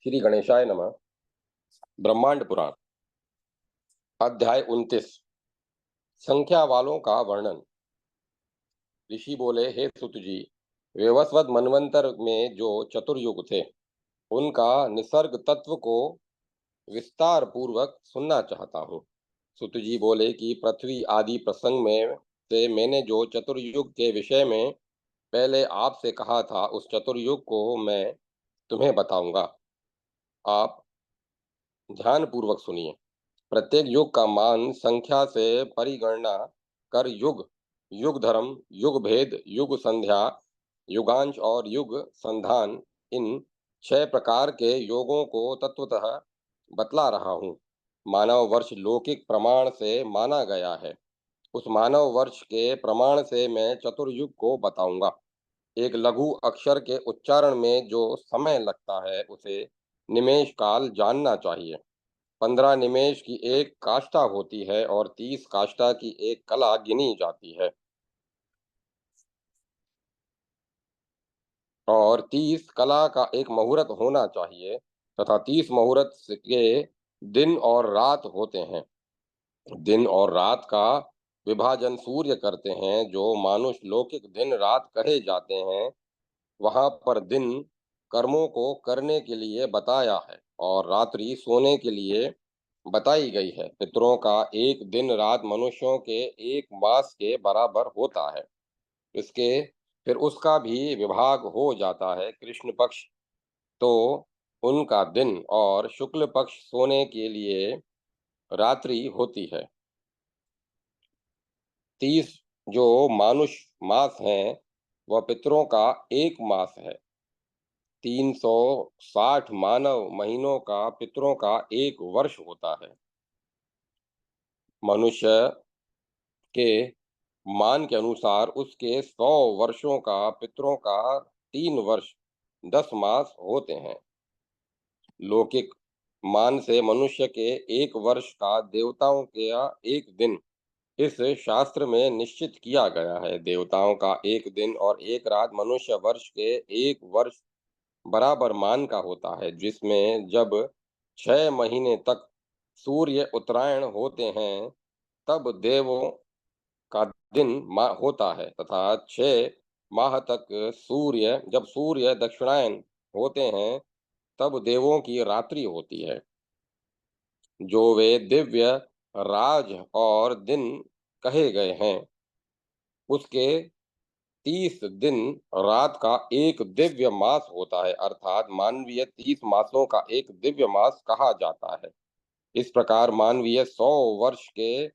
श्री गणेशाय नमः। ब्रह्मांड पुराण अध्याय 29 संख्या वालों का वर्णन। ऋषि बोले, हे सुत जी, वैवस्वत मनवंतर में जो चतुर्युग थे उनका निसर्ग तत्व को विस्तार पूर्वक सुनना चाहता हूँ। सुत जी बोले कि पृथ्वी आदि प्रसंग में से मैंने जो चतुर्युग के विषय में पहले आपसे कहा था उस चतुर्युग को मैं तुम्हें बताऊंगा। आप ध्यान पूर्वक सुनिए। प्रत्येक युग का मान संख्या से परिगणना कर युग, युग धर्म, युग भेद, युग संध्या, युगांश और युग संधान, इन 6 प्रकार के योगों को तत्वतः बतला रहा हूँ। मानव वर्ष लौकिक प्रमाण से माना गया है। उस मानव वर्ष के प्रमाण से मैं चतुर्युग को बताऊंगा। एक लघु अक्षर के उच्चारण में जो समय लगता है उसे निमेष काल जानना चाहिए। 15 निमेष की एक काष्ठा होती है और 30 काष्ठा की एक कला गिनी जाती है। और 30 कला का एक मुहूर्त होना चाहिए तथा 30 मुहूर्त के दिन और रात होते हैं। दिन और रात का विभाजन सूर्य करते हैं। जो मानुष लौकिक दिन रात कहे जाते हैं, वहां पर दिन कर्मों को करने के लिए बताया है और रात्रि सोने के लिए बताई गई है। पितरों का एक दिन रात मनुष्यों के एक मास के बराबर होता है। इसके फिर उसका भी विभाग हो जाता है। कृष्ण पक्ष तो उनका दिन और शुक्ल पक्ष सोने के लिए रात्रि होती है। 30 जो मानुष मास हैं वह पितरों का एक मास है। 360 मानव महीनों का पितरों का एक वर्ष होता है। मनुष्य के मान के अनुसार उसके 100 वर्षों का पितरों का 3 वर्ष 10 मास होते हैं। लौकिक मान से मनुष्य के एक वर्ष का देवताओं का एक दिन इस शास्त्र में निश्चित किया गया है। देवताओं का एक दिन और एक रात मनुष्य वर्ष के एक वर्ष बराबर मान का होता है, जिसमें जब 6 महीने तक सूर्य उत्तरायण होते हैं तब देवों का दिन होता है तथा 6 माह तक जब सूर्य दक्षिणायन होते हैं तब देवों की रात्रि होती है। जो वे दिव्य राज और दिन कहे गए हैं उसके 30 दिन रात का एक दिव्य मास होता है, अर्थात मानवीय 30 मासों का एक दिव्य मास कहा जाता है। इस प्रकार मानवीय 100 वर्ष के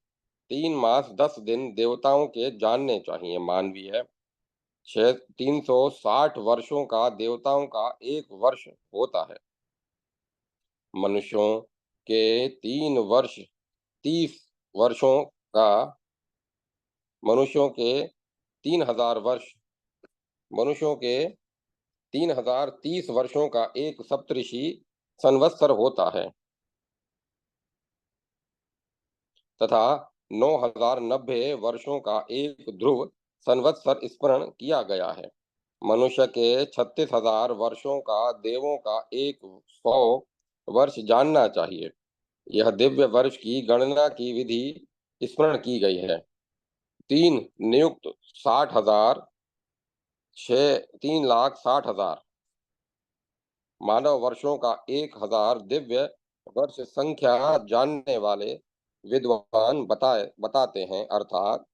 3 मास 10 दिन देवताओं के जानने चाहिए। मानवीय 360 वर्षों का देवताओं का एक वर्ष होता है। मनुष्यों के 3 वर्ष 30 वर्षों का मनुष्यों के 3000 वर्ष मनुष्यों के 3030 वर्षों का एक सप्तऋषि संवत्सर होता है तथा 9090 वर्षों का एक ध्रुव संवत्सर स्मरण किया गया है। मनुष्य के 36,000 वर्षों का देवों का एक 100 वर्ष जानना चाहिए। यह दिव्य वर्ष की गणना की विधि स्मरण की गई है। 3 नियुक्त 60,000 3,60,000 मानव वर्षों का 1,000 दिव्य वर्ष संख्या जानने वाले विद्वान बताते हैं, अर्थात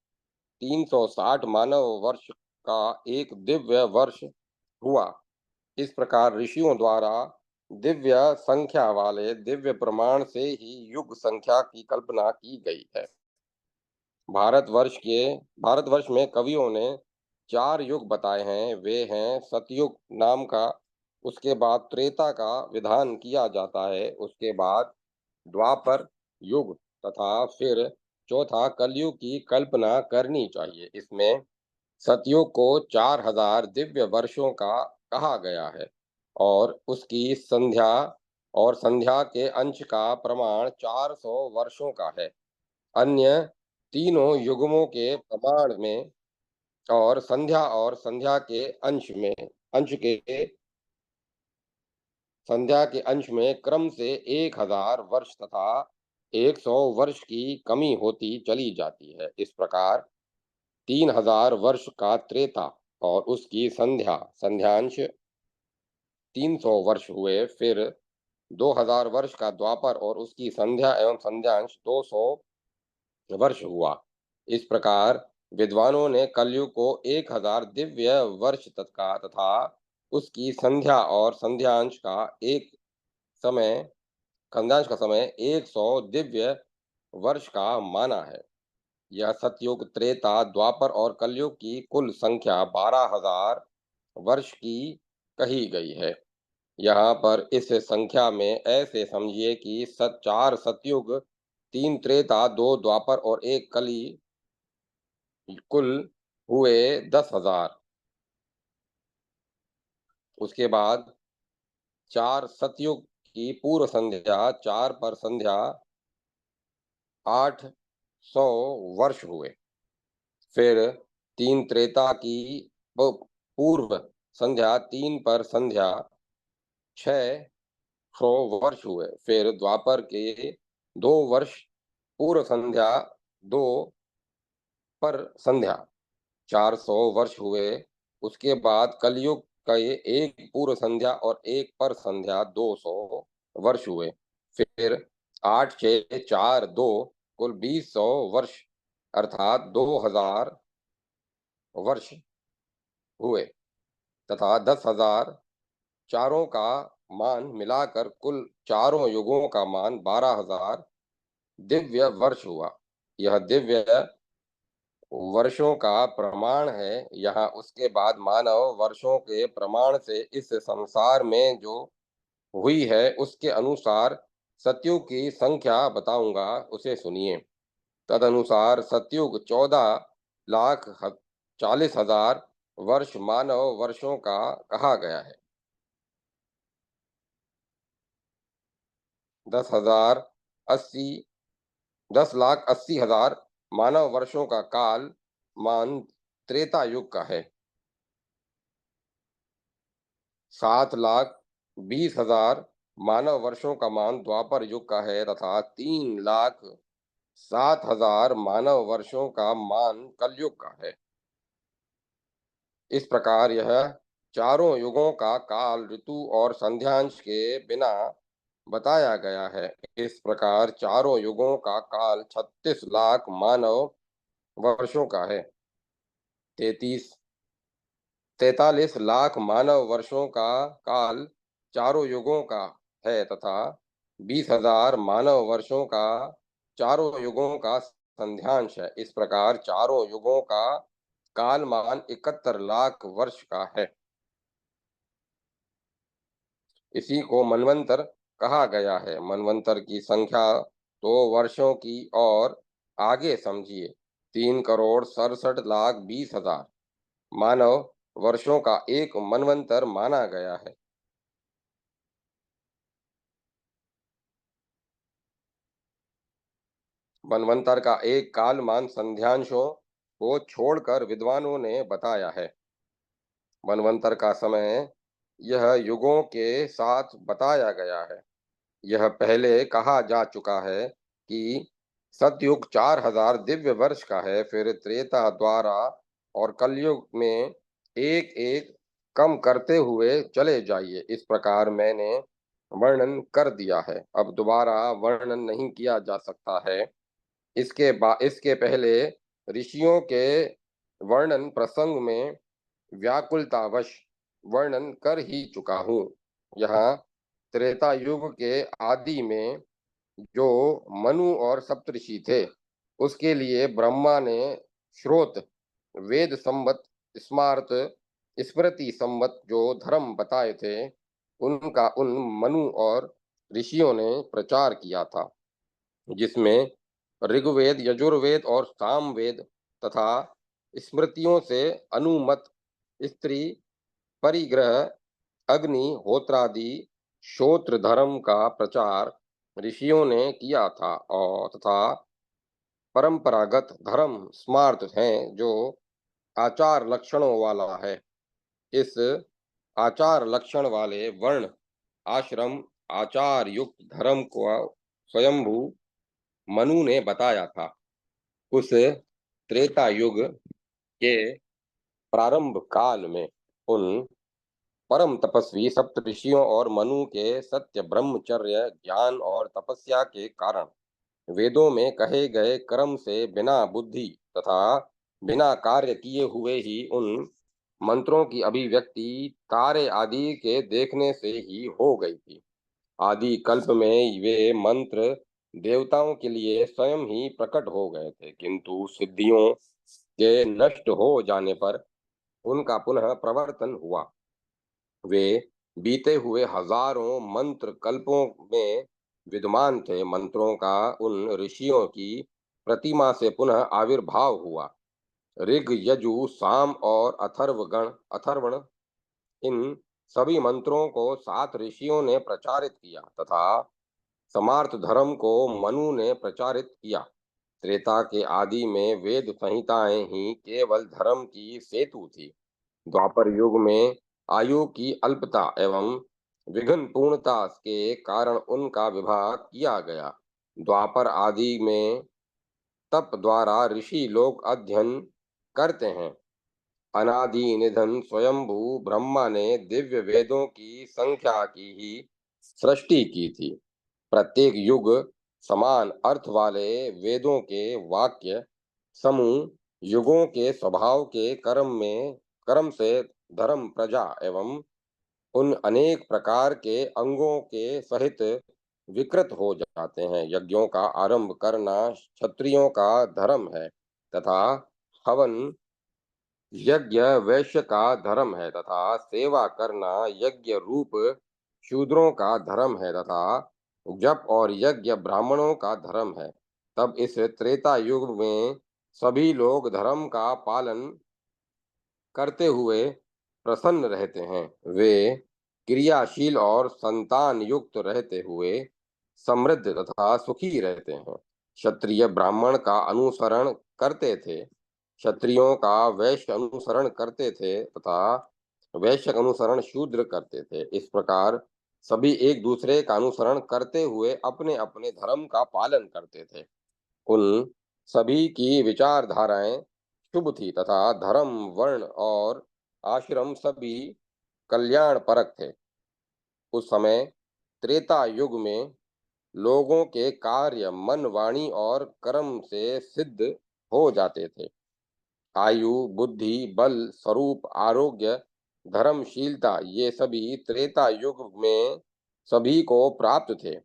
360 मानव वर्ष का एक दिव्य वर्ष हुआ। इस प्रकार ऋषियों द्वारा दिव्य संख्या वाले दिव्य प्रमाण से ही युग संख्या की कल्पना की गई है। भारतवर्ष में कवियों ने 4 युग बताए हैं। वे हैं सतयुग नाम का, उसके बाद त्रेता का विधान किया जाता है, उसके बाद द्वापर युग तथा फिर चौथा कलयुग की कल्पना करनी चाहिए। इसमें सतयुग को 4000 दिव्य वर्षों का कहा गया है और उसकी संध्या के अंश का प्रमाण 400 वर्षों का है। अन्य तीनों युगमों के प्रमाण में और संध्या के अंश के संध्या के अंश में क्रम से 1000 वर्ष तथा 100 वर्ष की कमी होती चली जाती है। इस प्रकार 3000 वर्ष का त्रेता और उसकी संध्यांश 300 वर्ष हुए। फिर 2000 वर्ष का द्वापर और उसकी संध्या एवं संध्यांश 200 वर्ष हुआ। इस प्रकार विद्वानों ने कलयुग को 1000 दिव्य वर्ष तथा उसकी संध्या और समय संध्यांश का समय 100 दिव्य वर्ष का माना है। यह सतयुग, त्रेता, द्वापर और कलयुग की कुल संख्या 12,000 वर्ष की कही गई है। यहाँ पर इस संख्या में ऐसे समझिए कि 4 सतयुग, 3 त्रेता, 2 द्वापर और 1 कली कुल हुए 10,000। उसके बाद 4 सतयुग की पूर्व संध्या, 4 पर संध्या 800 वर्ष हुए। फिर 3 त्रेता की पूर्व संध्या, 3 पर संध्या 600 वर्ष हुए। फिर द्वापर के 2 वर्ष पूर्व संध्या, 2 पर संध्या 400 वर्ष हुए। उसके बाद कलयुग का ये 1 पूर्व संध्या और 1 पर संध्या 200 वर्ष हुए। फिर 8, 6, 4, 2 कुल 2000 वर्ष अर्थात 2000 वर्ष हुए तथा 10,000 चारों का मान मिलाकर कुल चारों युगों का मान 12,000 दिव्य वर्ष हुआ। यह दिव्य वर्षों का प्रमाण है। यहाँ उसके बाद मानव वर्षों के प्रमाण से इस संसार में जो हुई है उसके अनुसार सतयुग की संख्या बताऊंगा, उसे सुनिए। तदनुसार सतयुग 14,40,000 वर्ष मानव वर्षों का कहा गया है। 10,80,000 मानव वर्षों का काल मान त्रेता युग का है। 7,20,000 मानव वर्षों का मान द्वापर युग का है तथा 3,07,000 मानव वर्षों का मान कलयुग का है। इस प्रकार यह चारों युगों का काल ऋतु और संध्यांश के बिना बताया गया है। इस प्रकार चारों युगों का काल 36 लाख मानव वर्षों का है। 43 लाख मानव वर्षों का काल चारों युगों का है तथा 20,000 मानव वर्षों का चारों युगों का संध्यांश है। इस प्रकार चारों युगों का कालमान 71 लाख वर्ष का है। इसी को मनवंतर कहा गया है। मनवंतर की संख्या तो वर्षों की और आगे समझिए। 3,67,20,000 मानव वर्षों का एक मनवंतर माना गया है। मनवंतर का एक कालमान संध्यांशों को छोड़कर विद्वानों ने बताया है। मनवंतर का समय यह युगों के साथ बताया गया है। यह पहले कहा जा चुका है कि सतयुग 4,000 दिव्य वर्ष का है। फिर त्रेता द्वारा और कलयुग में एक एक कम करते हुए चले जाइए। इस प्रकार मैंने वर्णन कर दिया है, अब दोबारा वर्णन नहीं किया जा सकता है। इसके पहले ऋषियों के वर्णन प्रसंग में व्याकुलतावश वर्णन कर ही चुका हूँ। यहाँ त्रेता युग के आदि में जो मनु और सप्तऋषि थे, उसके लिए ब्रह्मा ने श्रोत, वेद संबत, स्मार्त, स्मृति संबत जो धर्म बताए थे, उनका उन मनु और ऋषियों ने प्रचार किया था, जिसमें ऋग्वेद, यजुर्वेद और सामवेद तथा स्मृतियों से अनुमत स्त्री परिग्रह, अग्नि होत्रादि श्रोत्र धर्म का प्रचार ऋषियों ने किया था और तथा परंपरागत धर्म स्मार्त हैं जो आचार लक्षणों वाला है। इस आचार लक्षण वाले वर्ण आश्रम आचार युक्त धर्म को स्वयंभू मनु ने बताया था। उस त्रेता युग के प्रारंभ काल में उन परम तपस्वी सप्तऋषियों और मनु के सत्य ब्रह्मचर्य ज्ञान और तपस्या के कारण वेदों में कहे गए कर्म से बिना बुद्धि तथा बिना कार्य किए हुए ही उन मंत्रों की अभिव्यक्ति तारे आदि के देखने से ही हो गई थी। आदि कल्प में वे मंत्र देवताओं के लिए स्वयं ही प्रकट हो गए थे, किंतु सिद्धियों के नष्ट हो जाने पर उनका पुनः प्रवर्तन हुआ। वे बीते हुए हजारों मंत्र कल्पों में विद्यमान थे। मंत्रों का उन ऋषियों की प्रतिमा से पुनः आविर्भाव हुआ। ऋग यजु साम और अथर्वण इन सभी मंत्रों को 7 ऋषियों ने प्रचारित किया तथा समार्थ धर्म को मनु ने प्रचारित किया। त्रेता के आदि में वेद संहिताएं ही केवल धर्म की सेतु थी। द्वापर युग में आयु की अल्पता एवं विघ्न पूर्णता के कारण उनका विवाह किया गया। द्वापर आदि में तप द्वारा ऋषि लोग अध्ययन करते हैं। अनादि निधन स्वयंभू ब्रह्मा ने दिव्य वेदों की संख्या की ही सृष्टि की थी। प्रत्येक युग समान अर्थ वाले वेदों के वाक्य समूह युगों के स्वभाव के कर्म से धर्म प्रजा एवं उन अनेक प्रकार के अंगों के सहित विकृत हो जाते हैं। यज्ञों का आरंभ करना क्षत्रियों का धर्म है तथा हवन यज्ञ वैश्य का धर्म है तथा सेवा करना यज्ञ रूप शूद्रों का धर्म है तथा जप और यज्ञ ब्राह्मणों का धर्म है। तब इस त्रेता युग में सभी लोग धर्म का पालन करते हुए प्रसन्न रहते हैं। वे क्रियाशील और संतान युक्त रहते हुए समृद्ध तथा सुखी रहते हैं। क्षत्रिय ब्राह्मण का अनुसरण करते थे, क्षत्रियों का वैश्य अनुसरण करते थे तथा वैश्य का अनुसरण शूद्र करते थे। इस प्रकार सभी एक दूसरे का अनुसरण करते हुए अपने अपने धर्म का पालन करते थे। उन सभी की विचारधाराएं शुभ थी तथा धर्म वर्ण और आश्रम सभी कल्याण परक थे। उस समय त्रेता युग में लोगों के कार्य मन वाणी और कर्म से सिद्ध हो जाते थे। आयु बुद्धि बल स्वरूप आरोग्य धर्मशीलता ये सभी त्रेता युग में सभी को प्राप्त थे।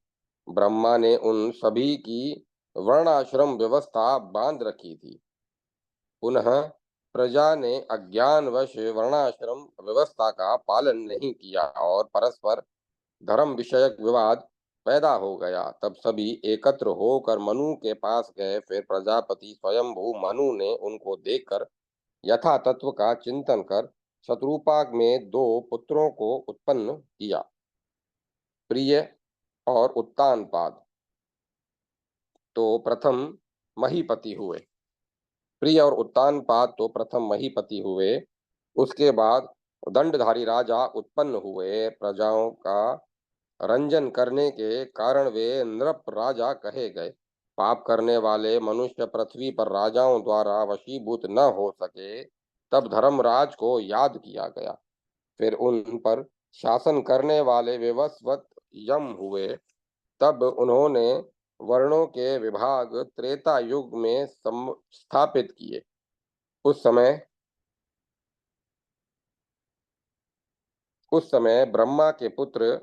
ब्रह्मा ने उन सभी की वर्णाश्रम व्यवस्था बांध रखी थी। पुनः प्रजा ने अज्ञानवश वर्णाश्रम व्यवस्था का पालन नहीं किया और परस्पर धर्म विषयक विवाद पैदा हो गया। तब सभी एकत्र होकर मनु के पास गए। फिर प्रजापति स्वयंभू मनु ने उनको देखकर यथा तत्व का चिंतन कर शत्रुपाग में 2 पुत्रों को उत्पन्न किया, प्रिय और उत्तानपाद। तो प्रथम महीपति हुए। प्रिय और उत्तानपाद तो प्रथम महीपति हुए। उसके बाद दंडधारी राजा उत्पन्न हुए। प्रजाओं का रंजन करने के कारण वे नृप राजा कहे गए। पाप करने वाले मनुष्य पृथ्वी पर राजाओं द्वारा वशीभूत न हो सके, तब धर्मराज को याद किया गया। फिर उन पर शासन करने वाले विवस्वत यम हुए। तब उन्होंने वर्णों के विभाग त्रेता युग में स्थापित किए। उस समय ब्रह्मा के पुत्र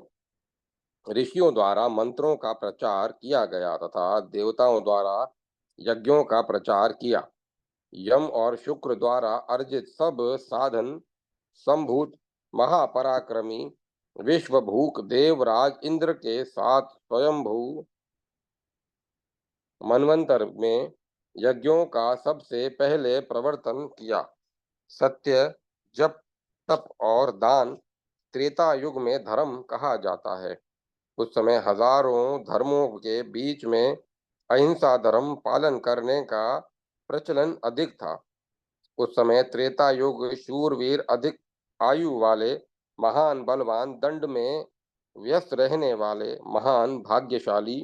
ऋषियों द्वारा मंत्रों का प्रचार किया गया तथा देवताओं द्वारा यज्ञों का प्रचार किया। यम और शुक्र द्वारा अर्जित सब साधन संभूत महापराक्रमी विश्वभूक देवराज इंद्र के साथ स्वयंभू मनवंतर में यज्ञों का सबसे पहले प्रवर्तन किया। सत्य जप तप और दान त्रेता युग में धर्म कहा जाता है। उस समय हजारों धर्मों के बीच में अहिंसा धर्म पालन करने का प्रचलन अधिक था। उस समय त्रेता युग शूरवीर अधिक आयु वाले महान बलवान दंड में व्यस्त रहने वाले महान भाग्यशाली,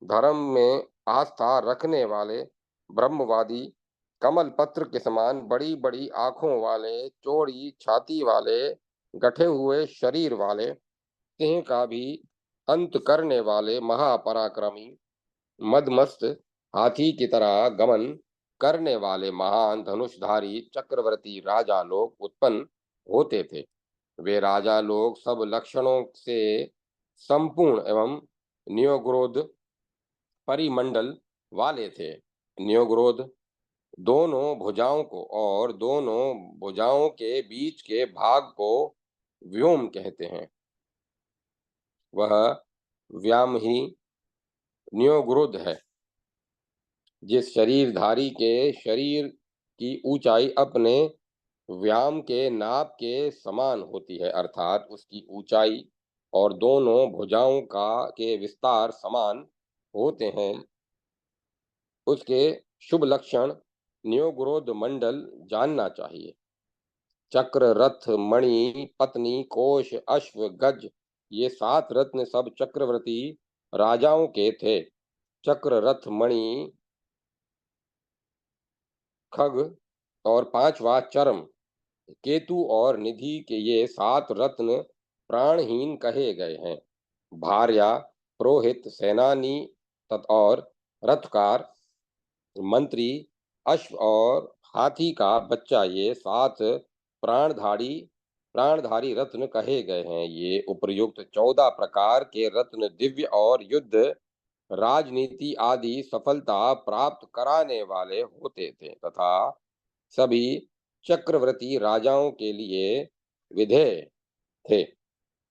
धर्म में आस्था रखने वाले ब्रह्मवादी, कमल पत्र के समान बड़ी बड़ी आंखों वाले, चौड़ी छाती वाले, गठे हुए शरीर वाले, सिंह का भी अंत करने वाले महापराक्रमी, मदमस्त हाथी की तरह गमन करने वाले महान धनुषधारी चक्रवर्ती राजा लोग उत्पन्न होते थे। वे राजा लोग सब लक्षणों से संपूर्ण एवं न्योग्रोध परिमंडल वाले थे। न्योग्रोध दोनों भुजाओं को और दोनों भुजाओं के बीच के भाग को व्योम कहते हैं। वह व्याम ही न्योग्रोध है। जिस शरीरधारी के शरीर की ऊंचाई अपने व्याम के नाप के समान होती है, अर्थात उसकी ऊंचाई और दोनों भुजाओं का के विस्तार समान होते हैं, उसके शुभ लक्षण न्योग्रोध मंडल जानना चाहिए। चक्र, रथ, मणि, पत्नी, कोश, अश्व, गज, ये 7 रत्न सब चक्रवर्ती राजाओं के थे। चक्र, रथ, मणि, खग और 5वां चरम, केतु और निधि के ये 7 रत्न प्राणहीन कहे गए हैं। भार्या, पुरोहित, सेनानी और रथकार, मंत्री, अश्व और हाथी का बच्चा, ये 7 प्राणधारी प्राणधारी रत्न कहे गए हैं। ये उपर्युक्त 14 प्रकार के रत्न दिव्य और युद्ध, राजनीति आदि सफलता प्राप्त कराने वाले होते थे तथा सभी चक्रवर्ती राजाओं के लिए विधेय थे।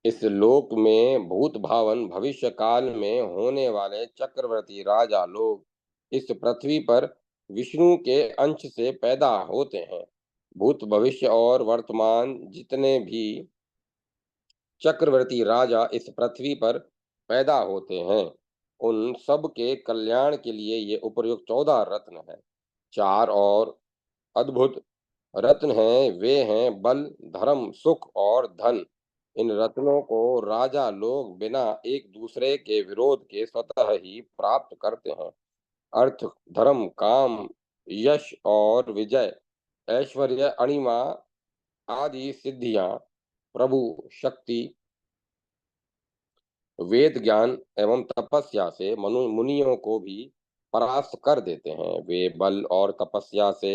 इस लोक में भूत भावन भविष्य काल में होने वाले चक्रवर्ती राजा लोग इस पृथ्वी पर विष्णु के अंश से पैदा होते हैं। भूत, भविष्य और वर्तमान जितने भी चक्रवर्ती राजा इस पृथ्वी पर पैदा होते हैं, उन सब के कल्याण के लिए ये उपर्युक्त 14 रत्न हैं। 4 और अद्भुत रत्न हैं, वे हैं बल, धर्म, सुख और धन। इन रत्नों को राजा लोग बिना एक दूसरे के विरोध के स्वतः ही प्राप्त करते हैं। अर्थ, धर्म, काम, यश और विजय, ऐश्वर्य, अणिमा आदि सिद्धियां, प्रभु, शक्ति, वेद ज्ञान एवं तपस्या से मुनियों को भी परास्त कर देते हैं। वे बल और तपस्या से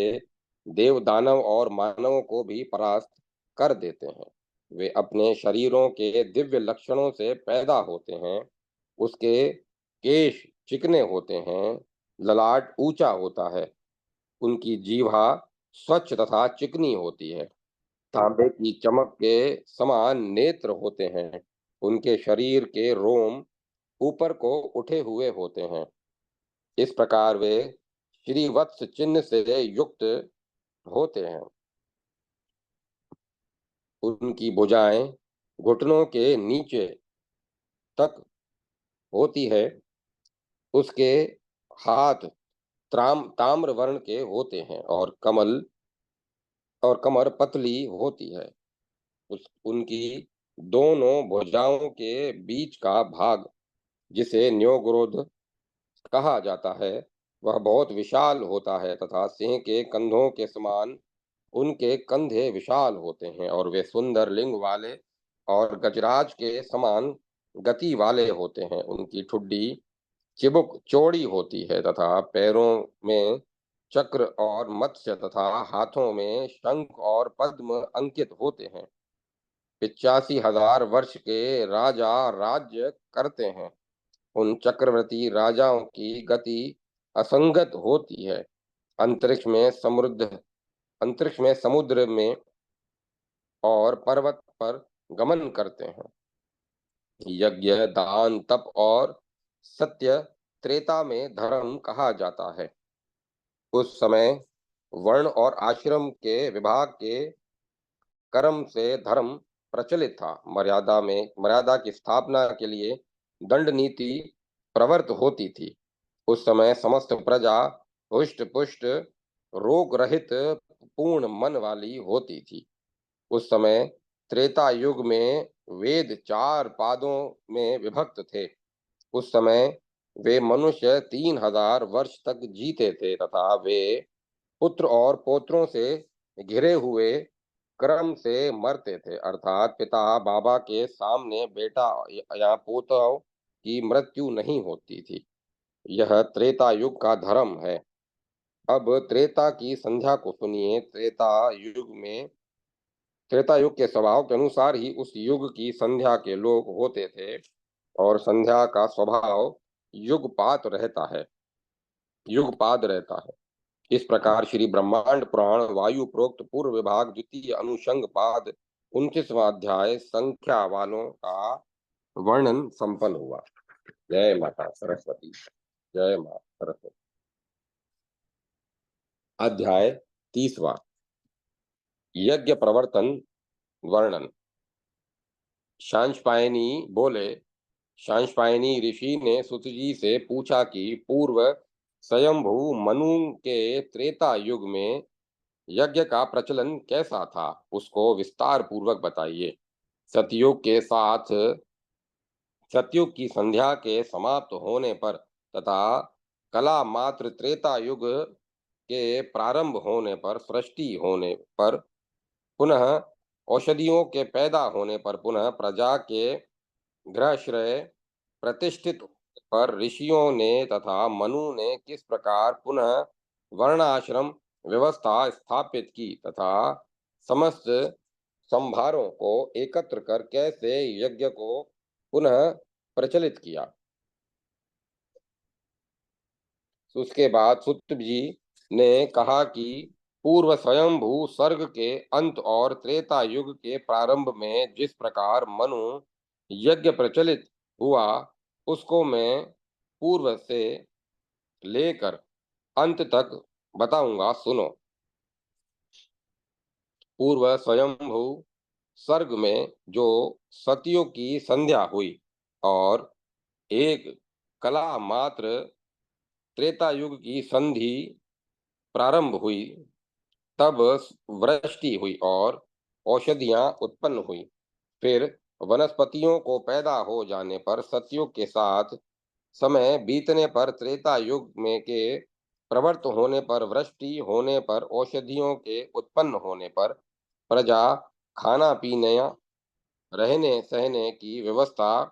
देव, दानव और मानवों को भी परास्त कर देते हैं। वे अपने शरीरों के दिव्य लक्षणों से पैदा होते हैं। उसके केश चिकने होते हैं, ललाट ऊंचा होता है, उनकी जीवा स्वच्छ तथा चिकनी होती है, तांबे की चमक के समान नेत्र होते हैं, उनके शरीर के रोम ऊपर को उठे हुए होते हैं। इस प्रकार वे श्रीवत्स चिन्ह से युक्त होते हैं। उनकी भुजाएं घुटनों के नीचे तक होती है। उसके हाथ ताम्र वर्ण के होते हैं और कमर पतली होती है। उनकी दोनों भुजाओं के बीच का भाग, जिसे न्योग्रोध कहा जाता है, वह बहुत विशाल होता है तथा सिंह के कंधों के समान उनके कंधे विशाल होते हैं और वे सुंदर लिंग वाले और गजराज के समान गति वाले होते हैं। उनकी ठुड्डी चिबुक चौड़ी होती है तथा पैरों में चक्र और मत्स्य तथा हाथों में शंख और पद्म अंकित होते हैं। 85,000 वर्ष के राजा राज्य करते हैं। उन चक्रवर्ती राजाओं की गति असंगत होती है। अंतरिक्ष में समृद्ध अंतरिक्ष में, समुद्र में और पर्वत पर गमन करते हैं। यज्ञ, दान, तप और सत्य त्रेता में धर्म कहा जाता है। उस समय वर्ण और आश्रम के विभाग के कर्म से धर्म प्रचलित था। मर्यादा की स्थापना के लिए दंड नीति प्रवृत्त होती थी। उस समय समस्त प्रजा हुष्ट पुष्ट रोग रहित पूर्ण मन वाली होती थी। उस समय त्रेता युग में वेद 4 पादों में विभक्त थे। उस समय वे मनुष्य 3000 वर्ष तक जीते थे तथा वे पुत्र और पौत्रों से घिरे हुए क्रम से मरते थे, अर्थात पिता बाबा के सामने बेटा या पोतों की मृत्यु नहीं होती थी। यह त्रेता युग का धर्म है। अब त्रेता की संध्या को सुनिए। त्रेता युग के स्वभाव के अनुसार ही उस युग की संध्या के लोग होते थे और संध्या का स्वभाव युगपात रहता है। इस प्रकार श्री ब्रह्मांड पुराण वायु प्रोक्त पूर्व विभाग द्वितीय अनुषंग पाद 29वां अध्याय संख्या वालों का वर्णन संपन्न हुआ। जय माता सरस्वती। जय माता सरस्वती। अध्याय 30वां यज्ञ प्रवर्तन वर्णन। शांशपायनी बोले, शांशपायनी ऋषि ने सुतजी से पूछा कि पूर्व स्वयंभू मनु के त्रेता युग में यज्ञ का प्रचलन कैसा था, उसको विस्तार पूर्वक बताइए। सतयुग के साथ सतयुग की संध्या के समाप्त होने पर तथा कला मात्र त्रेता युग के प्रारंभ होने पर, सृष्टि होने पर, पुनः औषधियों के पैदा होने पर, पुनः प्रजा के गृहश्रय प्रतिष्ठित पर ऋषियों ने तथा मनु ने किस प्रकार पुनः वर्णाश्रम व्यवस्था स्थापित की तथा समस्त संभारों को एकत्र कर कैसे यज्ञ को पुनः प्रचलित किया। उसके बाद सुत जी ने कहा कि पूर्व स्वयंभू सर्ग के अंत और त्रेता युग के प्रारंभ में जिस प्रकार मनु यज्ञ प्रचलित हुआ, उसको मैं पूर्व से लेकर अंत तक बताऊंगा, सुनो। पूर्व स्वयंभू सर्ग में जो सतियों की संध्या हुई और एक कला मात्र त्रेता युग की संधि प्रारंभ हुई, तब वृष्टि हुई और औषधियां उत्पन्न हुई। फिर वनस्पतियों को पैदा हो जाने पर, सतयुग के साथ समय बीतने पर, त्रेता युग में के प्रवृत्त होने पर, वृष्टि होने पर, औषधियों के उत्पन्न होने पर, प्रजा खाना पीने रहने सहने की व्यवस्था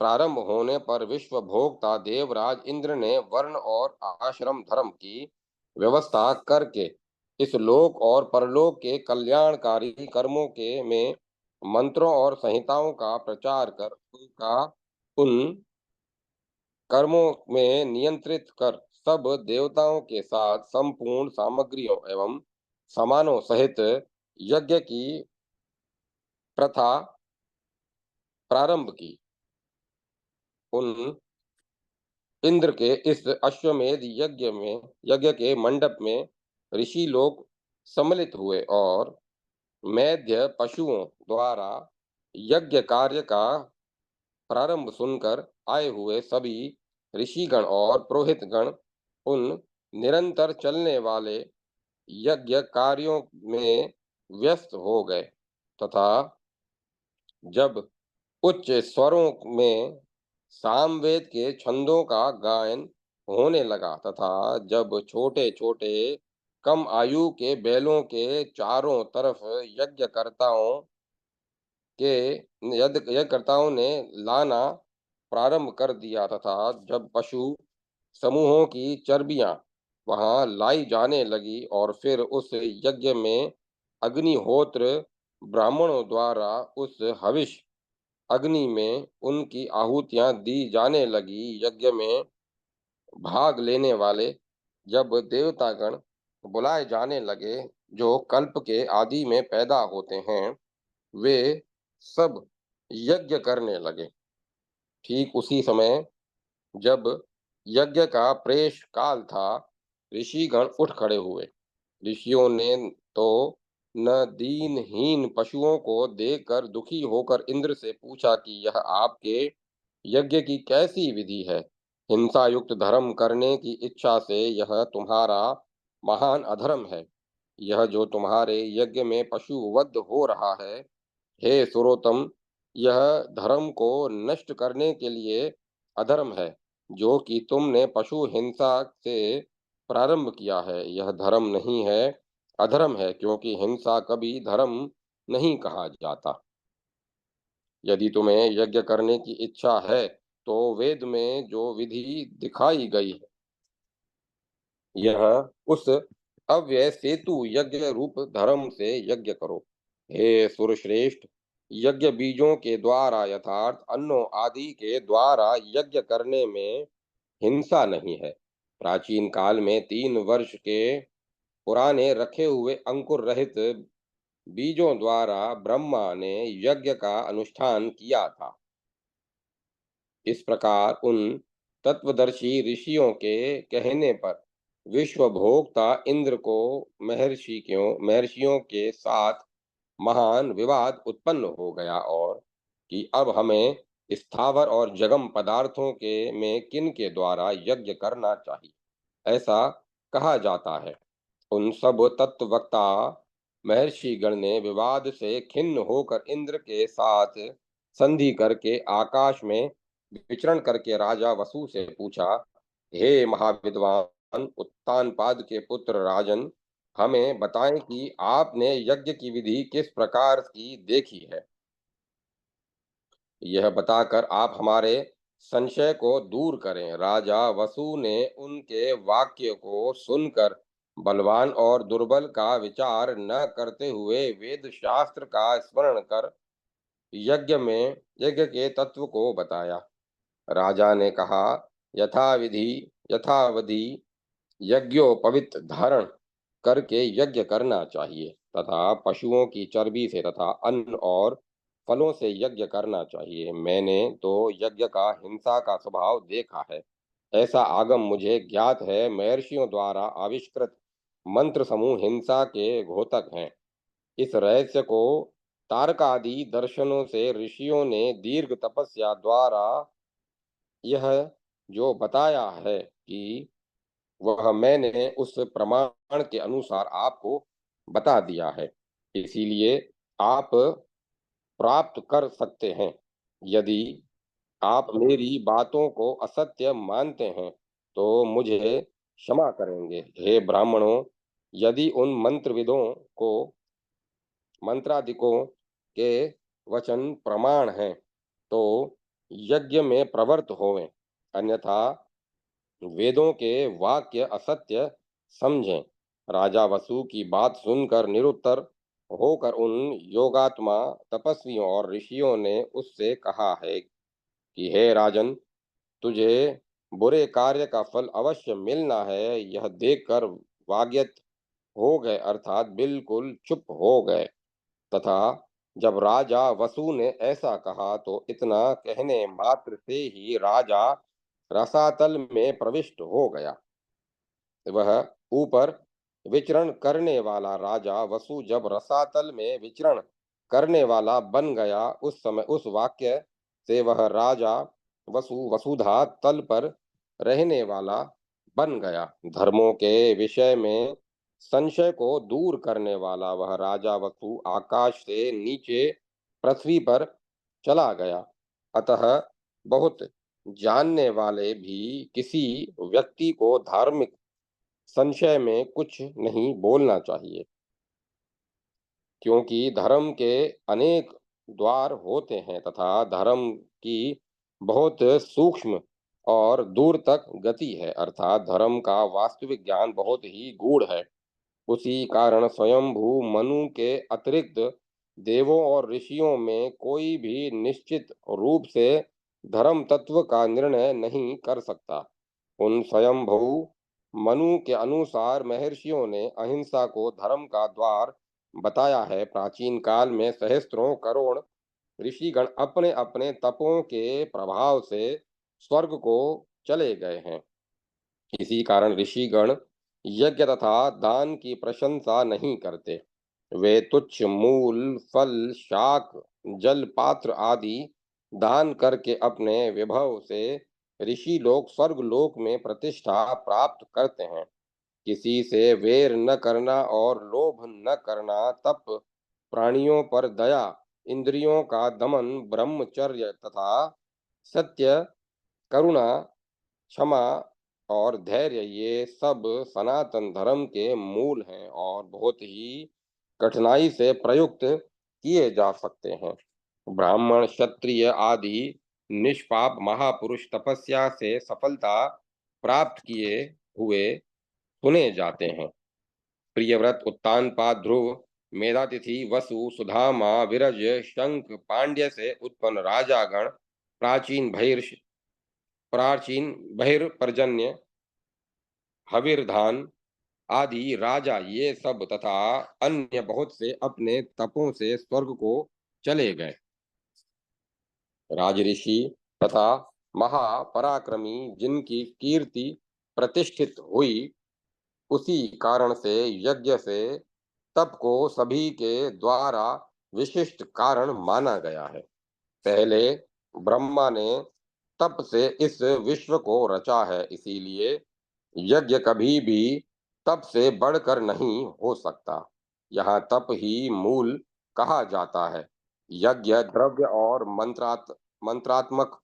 प्रारंभ होने पर, विश्व भोक्ता देवराज इंद्र ने वर्ण और आश्रम धर्म की व्यवस्था करके इस लोक और परलोक के कल्याणकारी कर्मों के में मंत्रों और संहिताओं का प्रचार कर उनका उन कर्मों में नियंत्रित कर सब देवताओं के साथ संपूर्ण सामग्रियों एवं सामानों सहित यज्ञ की प्रथा प्रारंभ की। उन इंद्र के इस अश्वमेध यज्ञ के मंडप में ऋषि लोग सम्मिलित हुए और मैध्य पशुओं द्वारा यज्ञ कार्य का प्रारंभ सुनकर आए हुए सभी ऋषिगण और पुरोहित गण उन निरंतर चलने वाले यज्ञ कार्यों में व्यस्त हो गए तथा जब उच्च स्वरों में सामवेद के छंदों का गायन होने लगा तथा जब छोटे छोटे कम आयु के बैलों के चारों तरफ यज्ञकर्ताओं ने लाना प्रारंभ कर दिया तथा जब पशु समूहों की चर्बियां वहां लाई जाने लगी और फिर उस यज्ञ में अग्निहोत्र ब्राह्मणों द्वारा उस हविष अग्नि में उनकी आहुतियां दी जाने लगी, यज्ञ में भाग लेने वाले जब देवतागण बुलाए जाने लगे जो कल्प के आदि में पैदा होते हैं, वे सब यज्ञ करने लगे। ठीक उसी समय जब यज्ञ का प्रेष काल था, ऋषिगण उठ खड़े हुए। ऋषियों ने तो न दीनहीन पशुओं को देखकर दुखी होकर इंद्र से पूछा कि यह आपके यज्ञ की कैसी विधि है। हिंसा युक्त धर्म करने की इच्छा से यह तुम्हारा महान अधर्म है। यह जो तुम्हारे यज्ञ में पशु वध हो रहा है, हे सुरोत्तम, यह धर्म को नष्ट करने के लिए अधर्म है, जो कि तुमने पशु हिंसा से प्रारंभ किया है। यह धर्म नहीं है, अधर्म है, क्योंकि हिंसा कभी धर्म नहीं कहा जाता। यदि तुम्हें यज्ञ करने की इच्छा है, तो वेद में जो विधि दिखाई गई है, यह उस अव्यय सेतु यज्ञ रूप धर्म से यज्ञ करो। हे सुरश्रेष्ठ, यज्ञ बीजों के द्वारा यथार्थ अन्नों आदि के द्वारा यज्ञ करने में हिंसा नहीं है। प्राचीन काल में 3 वर्ष के पुराने रखे हुए अंकुर रहित बीजों द्वारा ब्रह्मा ने यज्ञ का अनुष्ठान किया था। इस प्रकार उन तत्वदर्शी ऋषियों के कहने पर विश्व भोक्ता इंद्र को महर्षियों के साथ महान विवाद उत्पन्न हो गया, और कि अब हमें स्थावर और जगम पदार्थों के में किन के द्वारा यज्ञ करना चाहिए, ऐसा कहा जाता है। उन सब तत्ववक्ता महर्षिगण ने विवाद से खिन्न होकर इंद्र के साथ संधि करके आकाश में विचरण करके राजा वसु से पूछा, हे महाविद्वान उत्तानपाद के पुत्र राजन, हमें बताएं कि आपने यज्ञ की विधि किस प्रकार की देखी है। यह बताकर आप हमारे संशय को दूर करें। राजा वसु ने उनके वाक्य को सुनकर बलवान और दुर्बल का विचार न करते हुए वेद शास्त्र का स्मरण कर यज्ञ के तत्व को बताया। राजा ने कहा, यथाविधि यथावधि यज्ञोपवीत धारण करके यज्ञ करना चाहिए, तथा पशुओं की चर्बी से तथा अन्न और फलों से यज्ञ करना चाहिए। मैंने तो यज्ञ का हिंसा का स्वभाव देखा है। ऐसा आगम मुझे ज्ञात है। महर्षियों द्वारा आविष्कृत मंत्र समूह हिंसा के घोतक हैं। इस रहस्य को तारकादि दर्शनों से ऋषियों ने दीर्घ तपस्या द्वारा यह जो बताया है कि वह मैंने उस प्रमाण के अनुसार आपको बता दिया है। इसीलिए आप प्राप्त कर सकते हैं। यदि आप मेरी बातों को असत्य मानते हैं, तो मुझे क्षमा करेंगे। हे ब्राह्मणों, यदि उन मंत्रविदों को मंत्रादिकों के वचन प्रमाण हैं, तो यज्ञ में प्रवृत्त होवें, अन्यथा वेदों के वाक्य असत्य समझें। राजा वसु की बात सुनकर निरुत्तर होकर उन योगात्मा तपस्वियों और ऋषियों ने उससे कहा है कि हे राजन, तुझे बुरे कार्य का फल अवश्य मिलना है। यह देखकर वाग्यत हो गए, अर्थात बिल्कुल चुप हो गए। तथा जब राजा वसु ने ऐसा कहा, तो इतना कहने मात्र से ही राजा रसातल में प्रविष्ट हो गया। वह ऊपर विचरण करने वाला राजा वसु जब रसातल में विचरण करने वाला बन गया, उस समय उस वाक्य से वह राजा वसुधा तल पर रहने वाला बन गया। धर्मों के विषय में संशय को दूर करने वाला वह राजा वसु आकाश से नीचे पृथ्वी पर चला गया। अतः बहुत जानने वाले भी किसी व्यक्ति को धार्मिक संशय में कुछ नहीं बोलना चाहिए, क्योंकि धर्म के अनेक द्वार होते हैं तथा धर्म की बहुत सूक्ष्म और दूर तक गति है, अर्थात धर्म का वास्तविक ज्ञान बहुत ही गूढ़ है। उसी कारण स्वयंभू मनु के अतिरिक्त देवों और ऋषियों में कोई भी निश्चित रूप से धर्म तत्व का निर्णय नहीं कर सकता। उन स्वयंभू मनु के अनुसार महर्षियों ने अहिंसा को धर्म का द्वार बताया है। प्राचीन काल में सहस्त्रों करोड़ ऋषिगण अपने अपने तपों के प्रभाव से स्वर्ग को चले गए हैं। इसी कारण ऋषिगण यज्ञ तथा दान की प्रशंसा नहीं करते। वे तुच्छ मूल फल शाक जल पात्र आदि दान करके अपने विभव से ऋषि लोग स्वर्ग लोक में प्रतिष्ठा प्राप्त करते हैं। किसी से वेर न करना और लोभ न करना, तप प्राणियों पर दया इंद्रियों का दमन, ब्रह्मचर्य तथा सत्य, करुणा, क्षमा और धैर्य, ये सब सनातन धर्म के मूल हैं और बहुत ही कठिनाई से प्रयुक्त किए जा सकते हैं। ब्राह्मण, क्षत्रिय आदि निष्पाप महापुरुष तपस्या से सफलता प्राप्त किए हुए सुने जाते हैं। प्रियव्रत, उत्तानपाद, ध्रुव, मेधातिथि, वसु, सुधामा, विरज, शंख, पांड्य से उत्पन्न राजागण, प्राचीन भैर्ष प्राचीन बहिर्पर्जन्य, हविर्धान आदि राजा, ये सब तथा अन्य बहुत से अपने तपों से स्वर्ग को चले गए। राजऋषि तथा महापराक्रमी जिनकी कीर्ति प्रतिष्ठित हुई, उसी कारण से यज्ञ से तप को सभी के द्वारा विशिष्ट कारण माना गया है। पहले ब्रह्मा ने तप से इस विश्व को रचा है, इसीलिए यज्ञ कभी भी तप से बढ़कर नहीं हो सकता। यहाँ तप ही मूल कहा जाता है। यज्ञ द्रव्य और मंत्रात्मक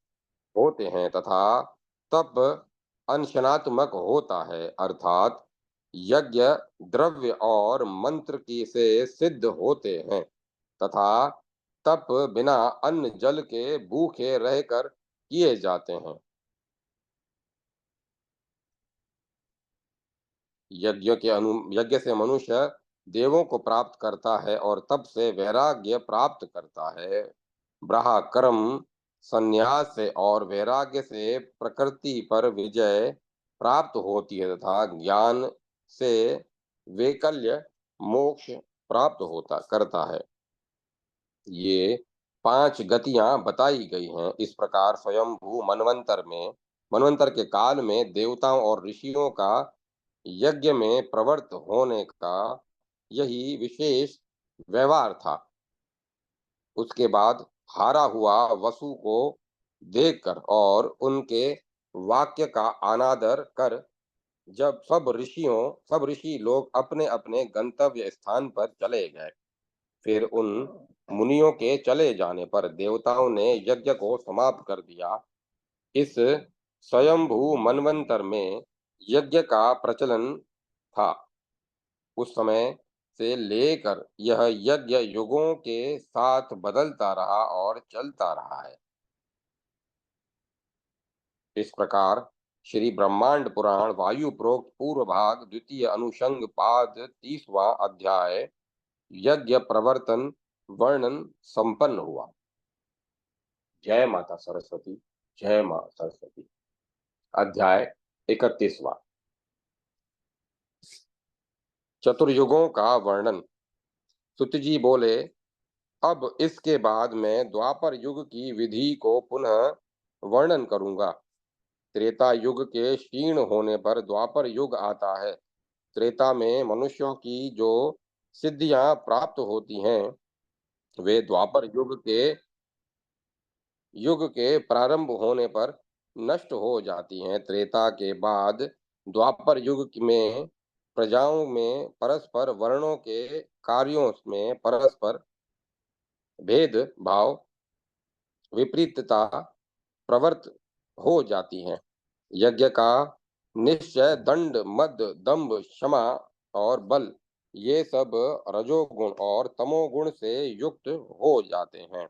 होते हैं तथा तप अंशनात्मक होता है, अर्थात यज्ञ द्रव्य और मंत्र की से सिद्ध होते हैं तथा तप बिना अन्न जल के भूखे रहकर किए जाते हैं। यज्ञ से मनुष्य देवों को प्राप्त करता है और तप से वैराग्य प्राप्त करता है। ब्राह्म कर्म संन्यास से और वैराग्य से प्रकृति पर विजय प्राप्त होती है तथा ज्ञान से वैकल्य मोक्ष प्राप्त होता करता है। ये 5 गतियां बताई गई हैं। इस प्रकार स्वयंभू मनवंतर के काल में देवताओं और ऋषियों का यज्ञ में प्रवृत्त होने का यही विशेष व्यवहार था। उसके बाद हारा हुआ वसु को देखकर और उनके वाक्य का अनादर कर जब सब ऋषि लोग अपने अपने गंतव्य स्थान पर चले गए, फिर उन मुनियों के चले जाने पर देवताओं ने यज्ञ को समाप्त कर दिया। इस स्वयंभू मनवंतर में यज्ञ का प्रचलन था। उस समय से लेकर यह यज्ञ युगों के साथ बदलता रहा और चलता रहा है। इस प्रकार श्री ब्रह्मांड पुराण वायु प्रोक्त पूर्व भाग द्वितीय अनुषंग पाद 30वां अध्याय यज्ञ प्रवर्तन वर्णन संपन्न हुआ। जय माता सरस्वती। जय मां सरस्वती। अध्याय 31वां, चतुर्युगों का वर्णन। सुत जी बोले, अब इसके बाद मैं द्वापर युग की विधि को पुनः वर्णन करूंगा। त्रेता युग के क्षीण होने पर द्वापर युग आता है। त्रेता में मनुष्यों की जो सिद्धियां प्राप्त होती हैं, वे द्वापर युग के प्रारंभ होने पर नष्ट हो जाती हैं। त्रेता के बाद द्वापर युग में प्रजाओं में परस्पर वर्णों के कार्यों में परस्पर भेद भाव विपरीतता प्रवृत्त हो जाती है। यज्ञ का निश्चय, दंड, मद, दंभ, क्षमा और बल, ये सब रजोगुण और तमोगुण से युक्त हो जाते हैं।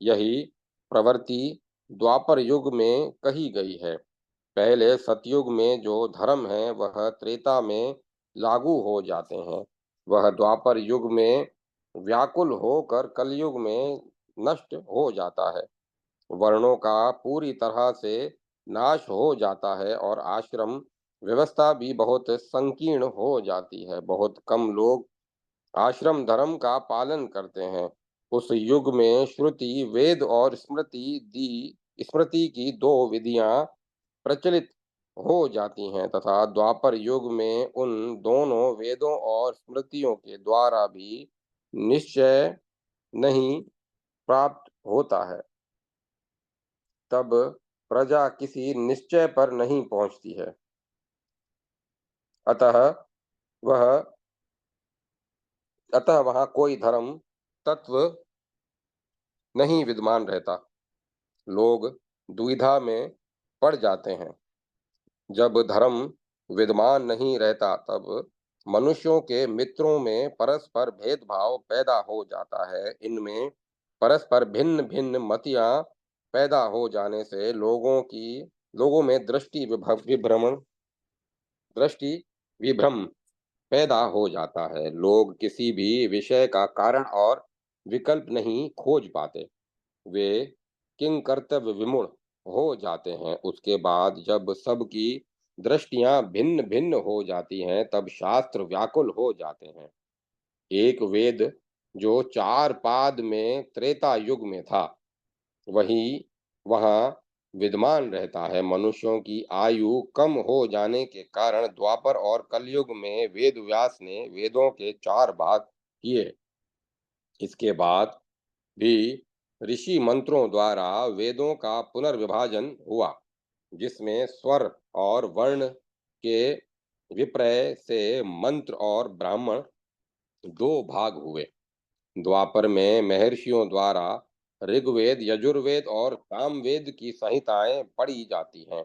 यही प्रवृत्ति द्वापर युग में कही गई है। पहले सतयुग में जो धर्म है वह त्रेता में लागू हो जाते हैं। वह द्वापर युग में व्याकुल होकर कलयुग में नष्ट हो जाता है। वर्णों का पूरी तरह से नाश हो जाता है और आश्रम व्यवस्था भी बहुत संकीर्ण हो जाती है। बहुत कम लोग आश्रम धर्म का पालन करते हैं। उस युग में श्रुति, वेद और स्मृति की दो विधियां प्रचलित हो जाती हैं तथा द्वापर युग में उन दोनों वेदों और स्मृतियों के द्वारा भी निश्चय नहीं प्राप्त होता है। तब प्रजा किसी निश्चय पर नहीं पहुंचती है। अतः वह अतः वहां कोई धर्म तत्व नहीं विद्यमान रहता। लोग दुविधा में पड़ जाते हैं। जब धर्म विद्यमान नहीं रहता तब मनुष्यों के मित्रों में परस्पर भेदभाव पैदा हो जाता है। इनमें परस्पर भिन्न भिन्न मतियां पैदा हो जाने से लोगों में दृष्टि विभ्रम पैदा हो जाता है। लोग किसी भी विषय का कारण और विकल्प नहीं खोज पाते। वे किंग कर्तव्य विमूढ़ हो जाते हैं। उसके बाद जब सबकी दृष्टियां भिन्न भिन्न हो जाती हैं तब शास्त्र व्याकुल हो जाते हैं। एक वेद जो चार पाद में त्रेता युग में था वही वहां विद्यमान रहता है। मनुष्यों की आयु कम हो जाने के कारण द्वापर और कलयुग में वेद व्यास ने वेदों के चार भाग किए। इसके बाद भी ऋषि मंत्रों द्वारा वेदों का पुनर्विभाजन हुआ, जिसमें स्वर और वर्ण के विपर्य से मंत्र और ब्राह्मण दो भाग हुए। द्वापर में महर्षियों द्वारा ऋग्वेद, यजुर्वेद और सामवेद की संहिताएं पढ़ी जाती हैं,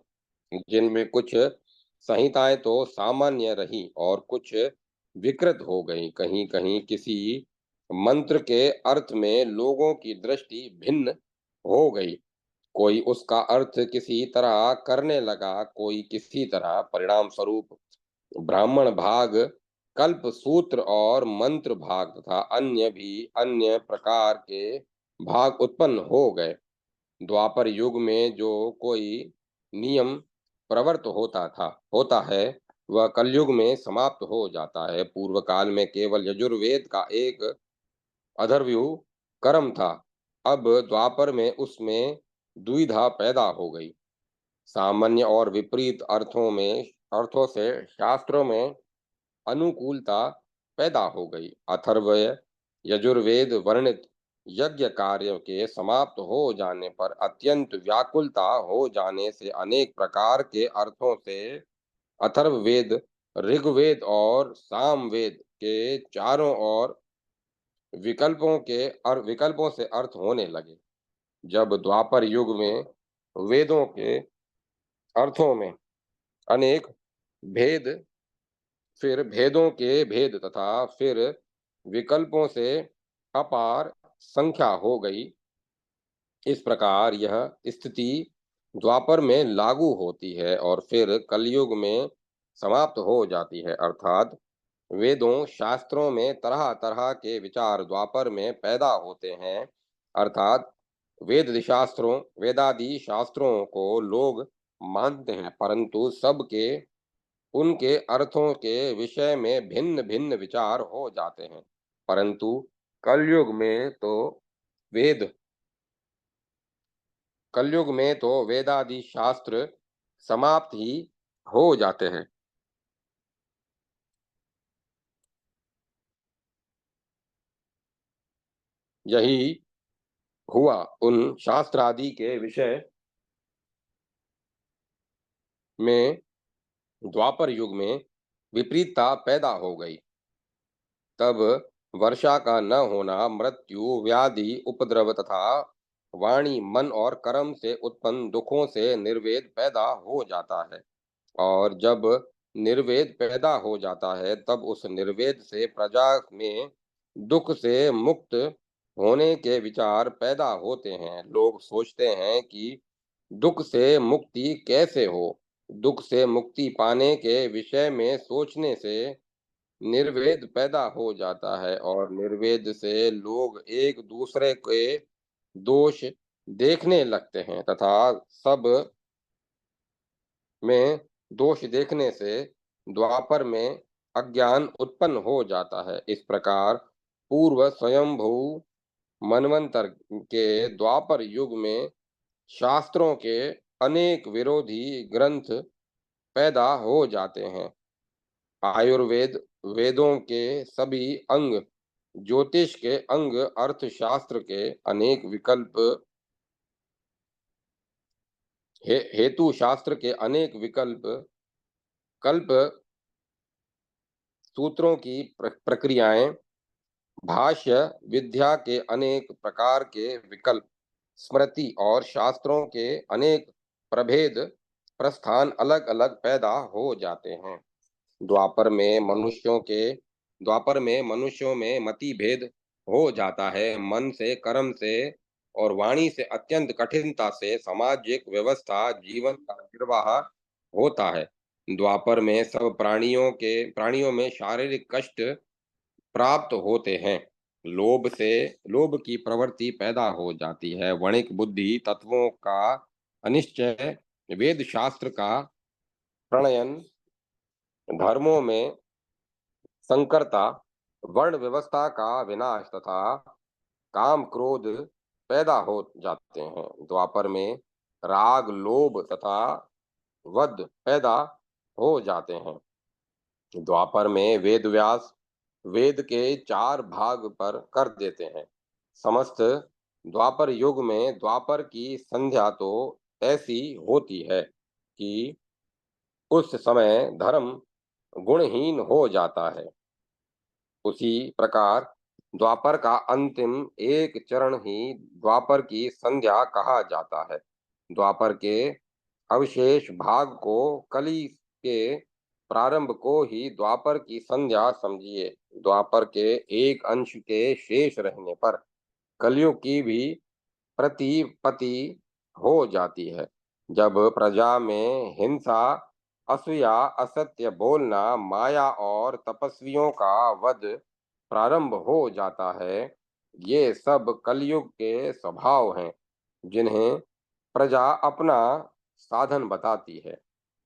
जिनमें कुछ संहिताएं तो सामान्य रही और कुछ विकृत हो गई। कहीं कहीं किसी मंत्र के अर्थ में लोगों की दृष्टि भिन्न हो गई। कोई उसका अर्थ किसी तरह करने लगा, कोई किसी तरह। परिणाम स्वरूप ब्राह्मण भाग, कल्प सूत्र और मंत्र भाग तथा अन्य प्रकार के भाग उत्पन्न हो गए। द्वापर युग में जो कोई नियम प्रवर्त होता है वह कलयुग में समाप्त हो जाता है। पूर्व काल में केवल यजुर्वेद का एक अथर्वयु कर्म था। अब द्वापर में उसमें दुविधा पैदा हो गई। सामान्य और विपरीत अर्थों से शास्त्रों में अनुकूलता पैदा हो गई। अथर्वय यजुर्वेद वर्णित यज्ञ कार्य के समाप्त हो जाने पर अत्यंत व्याकुलता हो जाने से अनेक प्रकार के अर्थों से अथर्ववेद, ऋग्वेद और सामवेद के चारों ओर विकल्पों से अर्थ होने लगे। जब द्वापर युग में वेदों के अर्थों में अनेक भेद, फिर भेदों के भेद तथा फिर विकल्पों से अपार संख्या हो गई। इस प्रकार यह स्थिति द्वापर में लागू होती है और फिर कलयुग में समाप्त हो जाती है। अर्थात वेदों शास्त्रों में तरह तरह के विचार द्वापर में पैदा होते हैं। अर्थात वेदादि शास्त्रों को लोग मानते हैं, परंतु सबके उनके अर्थों के विषय में भिन्न भिन्न विचार हो जाते हैं। परंतु कलयुग में तो वेद कलयुग में तो वेदादि शास्त्र समाप्त ही हो जाते हैं। यही हुआ उन शास्त्र आदि के विषय में द्वापर युग में विपरीतता पैदा हो गई। तब वर्षा का न होना, मृत्यु, व्याधि, उपद्रव तथा वाणी, मन और कर्म से उत्पन्न दुखों से निर्वेद पैदा हो जाता है। और जब निर्वेद पैदा हो जाता है तब उस निर्वेद से प्रजा में दुख से मुक्त होने के विचार पैदा होते हैं। लोग सोचते हैं कि दुख से मुक्ति कैसे हो। दुख से मुक्ति पाने के विषय में सोचने से निर्वेद पैदा हो जाता है और निर्वेद से लोग एक दूसरे के दोष देखने लगते हैं तथा सब में दोष देखने से द्वापर में अज्ञान उत्पन्न हो जाता है। इस प्रकार पूर्व स्वयंभू मनवंतर के द्वापर युग में शास्त्रों के अनेक विरोधी ग्रंथ पैदा हो जाते हैं। आयुर्वेद, वेदों के सभी अंग, ज्योतिष के अंग, अर्थशास्त्र के अनेक हेतु शास्त्र के अनेक विकल्प, कल्प सूत्रों की प्रक्रियाएं भाष्य विद्या के अनेक प्रकार के विकल्प, स्मृति और शास्त्रों के अनेक प्रभेद प्रस्थान अलग अलग पैदा हो जाते हैं। द्वापर में मनुष्यों के द्वापर में मनुष्यों में मति भेद हो जाता है। मन से, कर्म से और वाणी से अत्यंत कठिनता से सामाजिक व्यवस्था जीवन का निर्वाह होता है। द्वापर में सब प्राणियों में शारीरिक कष्ट प्राप्त होते हैं। लोभ की प्रवृत्ति पैदा हो जाती है। वणिक बुद्धि तत्वों का अनिश्चय, वेद शास्त्र का प्रणयन, धर्मों में संकरता, वर्ण व्यवस्था का विनाश तथा काम क्रोध पैदा हो जाते हैं। द्वापर में राग, लोभ तथा वध पैदा हो जाते हैं। द्वापर में वेद व्यास वेद के 4 भाग पर कर देते हैं। समस्त द्वापर युग में द्वापर की संध्या तो ऐसी होती है कि उस समय धर्म गुणहीन हो जाता है। उसी प्रकार द्वापर का अंतिम एक चरण ही द्वापर की संध्या कहा जाता है। द्वापर के अवशेष भाग को, कली के प्रारंभ को ही द्वापर की संध्या समझिए। द्वापर के एक अंश के शेष रहने पर कलयुग की भी प्रतिपत्ति हो जाती है। जब प्रजा में हिंसा, असूया, असत्य बोलना, माया और तपस्वियों का वध प्रारंभ हो जाता है। ये सब कलयुग के स्वभाव हैं, जिन्हें प्रजा अपना साधन बताती है।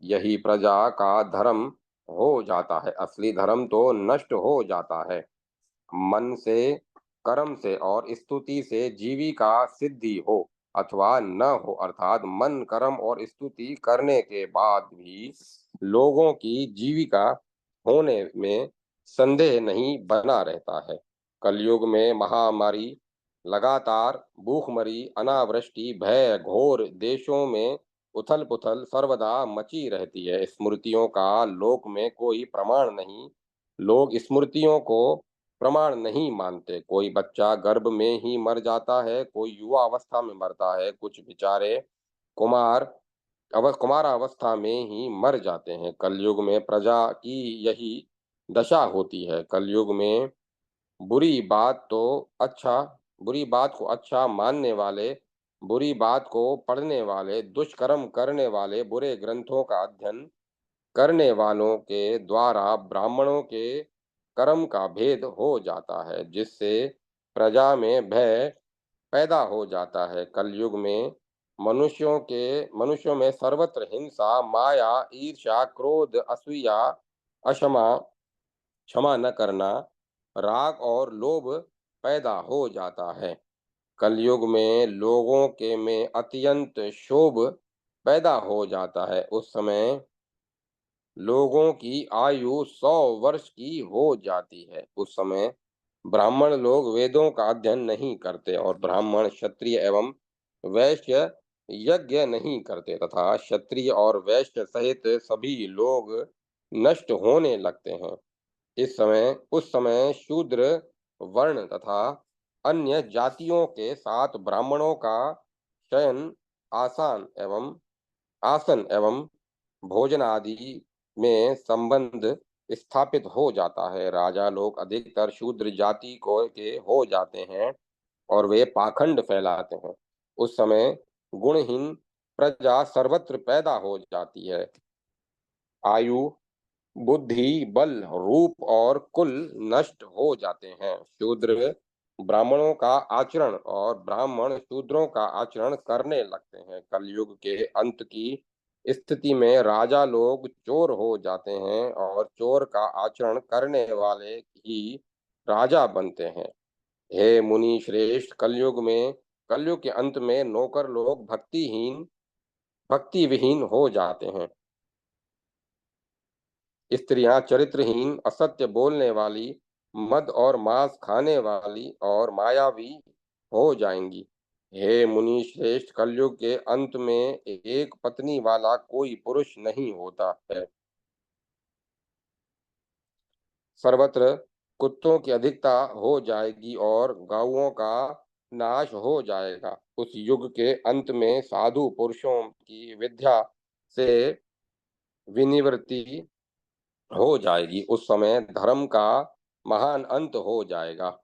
यही प्रजा का धर्म हो जाता है। असली धर्म तो नष्ट हो जाता है। मन से, कर्म से और स्तुति से जीविका सिद्धि हो अथवा न हो, अर्थात मन, कर्म और स्तुति करने के बाद भी लोगों की जीविका होने में संदेह नहीं बना रहता है। कलयुग में महामारी, लगातार भूखमरी, अनावृष्टि, भय, घोर देशों में उथल पुथल सर्वदा मची रहती है। स्मृतियों का लोक में कोई प्रमाण नहीं। लोग स्मृतियों को प्रमाण नहीं मानते। कोई बच्चा गर्भ में ही मर जाता है, कोई युवा अवस्था में मरता है, कुछ बेचारे कुमार कुमारावस्था में ही मर जाते हैं। कलयुग में प्रजा की यही दशा होती है। कलयुग में बुरी बात तो अच्छा बुरी बात को अच्छा मानने वाले, बुरी बात को पढ़ने वाले, दुष्कर्म करने वाले, बुरे ग्रंथों का अध्ययन करने वालों के द्वारा ब्राह्मणों के कर्म का भेद हो जाता है, जिससे प्रजा में भय पैदा हो जाता है। कलयुग में मनुष्यों में सर्वत्र हिंसा, माया, ईर्ष्या, क्रोध, असूया, अक्षमा, क्षमा न करना, राग और लोभ पैदा हो जाता है। कलयुग में लोगों के में अत्यंत क्षोभ पैदा हो जाता है। उस समय लोगों की आयु 100 वर्ष की हो जाती है। उस समय ब्राह्मण लोग वेदों का अध्ययन नहीं करते और ब्राह्मण, क्षत्रिय एवं वैश्य यज्ञ नहीं करते तथा क्षत्रिय और वैश्य सहित सभी लोग नष्ट होने लगते हैं। उस समय शूद्र वर्ण तथा अन्य जातियों के साथ ब्राह्मणों का शयन आसन एवं भोजन आदि में संबंध स्थापित हो जाता है। राजा लोग अधिकतर शूद्र जाति को के हो जाते हैं और वे पाखंड फैलाते हैं। उस समय गुणहीन प्रजा सर्वत्र पैदा हो जाती है। आयु, बुद्धि, बल, रूप और कुल नष्ट हो जाते हैं। शूद्र ब्राह्मणों का आचरण और ब्राह्मण शूद्रों का आचरण करने लगते हैं। कलयुग के अंत की स्थिति में राजा लोग चोर हो जाते हैं और चोर का आचरण करने वाले ही राजा बनते हैं। हे मुनि श्रेष्ठ, कलयुग के अंत में नौकर लोग भक्ति विहीन हो जाते हैं। स्त्रियां चरित्रहीन, असत्य बोलने वाली, मद और मांस खाने वाली और मायावी हो जाएंगी। हे मुनि श्रेष्ठ, कलयुग के अंत में एक पत्नी वाला कोई पुरुष नहीं होता है। सर्वत्र कुत्तों की अधिकता हो जाएगी और गौओं का नाश हो जाएगा। उस युग के अंत में साधु पुरुषों की विद्या से विनिवृत्ति हो जाएगी। उस समय धर्म का महान अंत हो जाएगा।